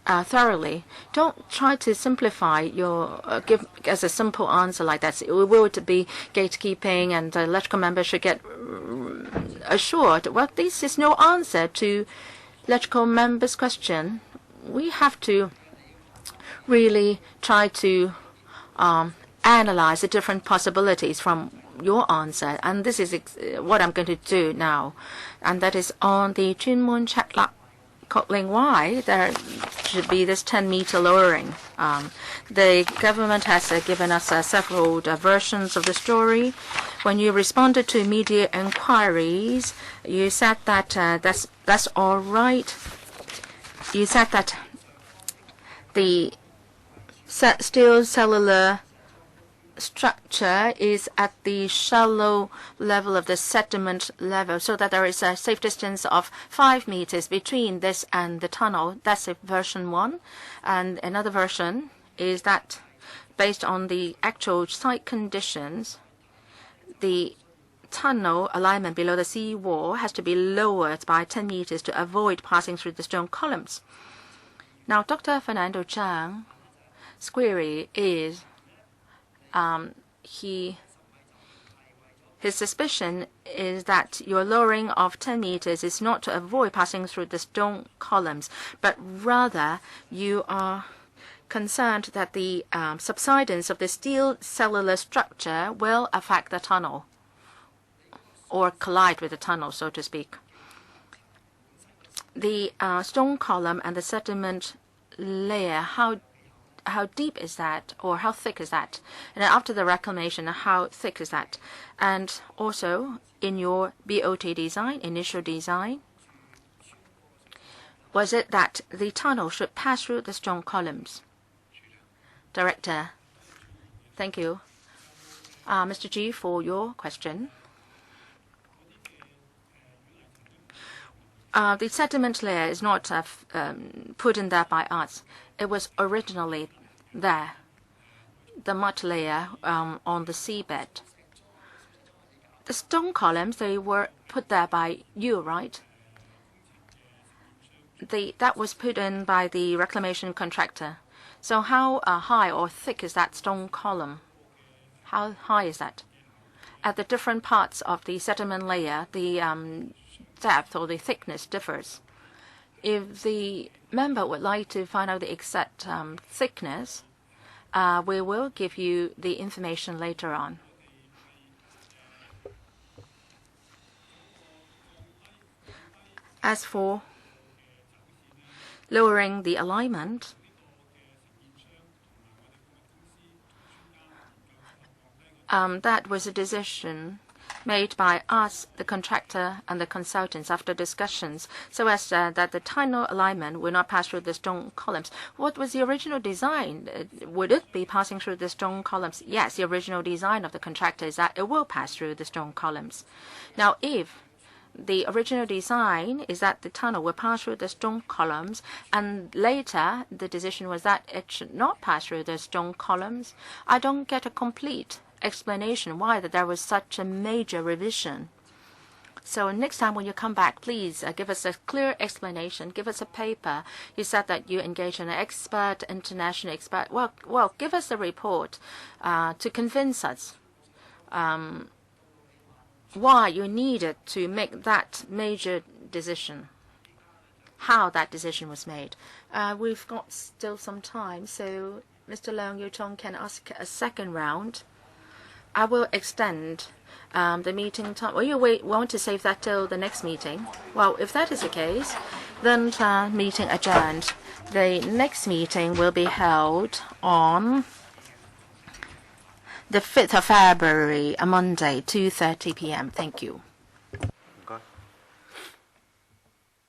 S2: thoroughly. Don't try to simplify give as a simple answer like that. It will be gatekeeping and the electrical members should get assured. Well, this is no answer to electrical members' question. We have to really try to analyze the different possibilities from your answer. And this is what I'm going to do now. And that is on the Junmun Chaklak Kotling Y, there should be this 10-meter lowering. The government has given us several versions of the story. When you responded to media inquiries, you said that that's all right. You said that the steel cellular structure is at the shallow level of the sediment level, so that there is a safe distance of 5 meters between this and the tunnel. That's version 1. And another version is that based on the actual site conditions, the tunnel alignment below the sea wall has to be lowered by 10 meters to avoid passing through the stone columns. Now, Dr. Fernando Chang's query is his suspicion is that your lowering of 10 meters is not to avoid passing through the stone columns, but rather you are concerned that the subsidence of the steel cellular structure will affect the tunnel or collide with the tunnel, so to speak. The stone column and the sediment layer, how deep is that, or how thick is that? And then after the reclamation, how thick is that? And also, in your BOT design, initial design, was it that the tunnel should pass through the stone columns? Director, thank you. Mr. G, for your question. The sediment layer is not put in there by us. It was originally there, the mud layer on the seabed. The stone columns, they were put there by you, right? That was put in by the reclamation contractor. So how high or thick is that stone column? How high is that? At the different parts of the sediment layer, the depth or the thickness differs. If the member would like to find out the exact thickness, we will give you the information later on. As for lowering the alignment, that was a decision made by us, the contractor, and the consultants after discussions, so as that the tunnel alignment will not pass through the stone columns. What was the original design? Would it be passing through the stone columns? Yes, the original design of the contractor is that it will pass through the stone columns. Now, if the original design is that the tunnel will pass through the stone columns, and later the decision was that it should not pass through the stone columns, I don't get a complete explanation why that there was such a major revision. So next time when you come back, please give us a clear explanation. Give us a paper. You said that you engaged an expert, international expert. Well, give us a report to convince us why you needed to make that major decision, how that decision was made. We've got still some time, so Mr. Leung Yu-tong can ask a second round. I will extend the meeting time. Well, you want to save that till the next meeting? Well, if that is the case, then meeting adjourned. The next meeting will be held on the 5th of February, a Monday, 2:30 p.m. Thank you.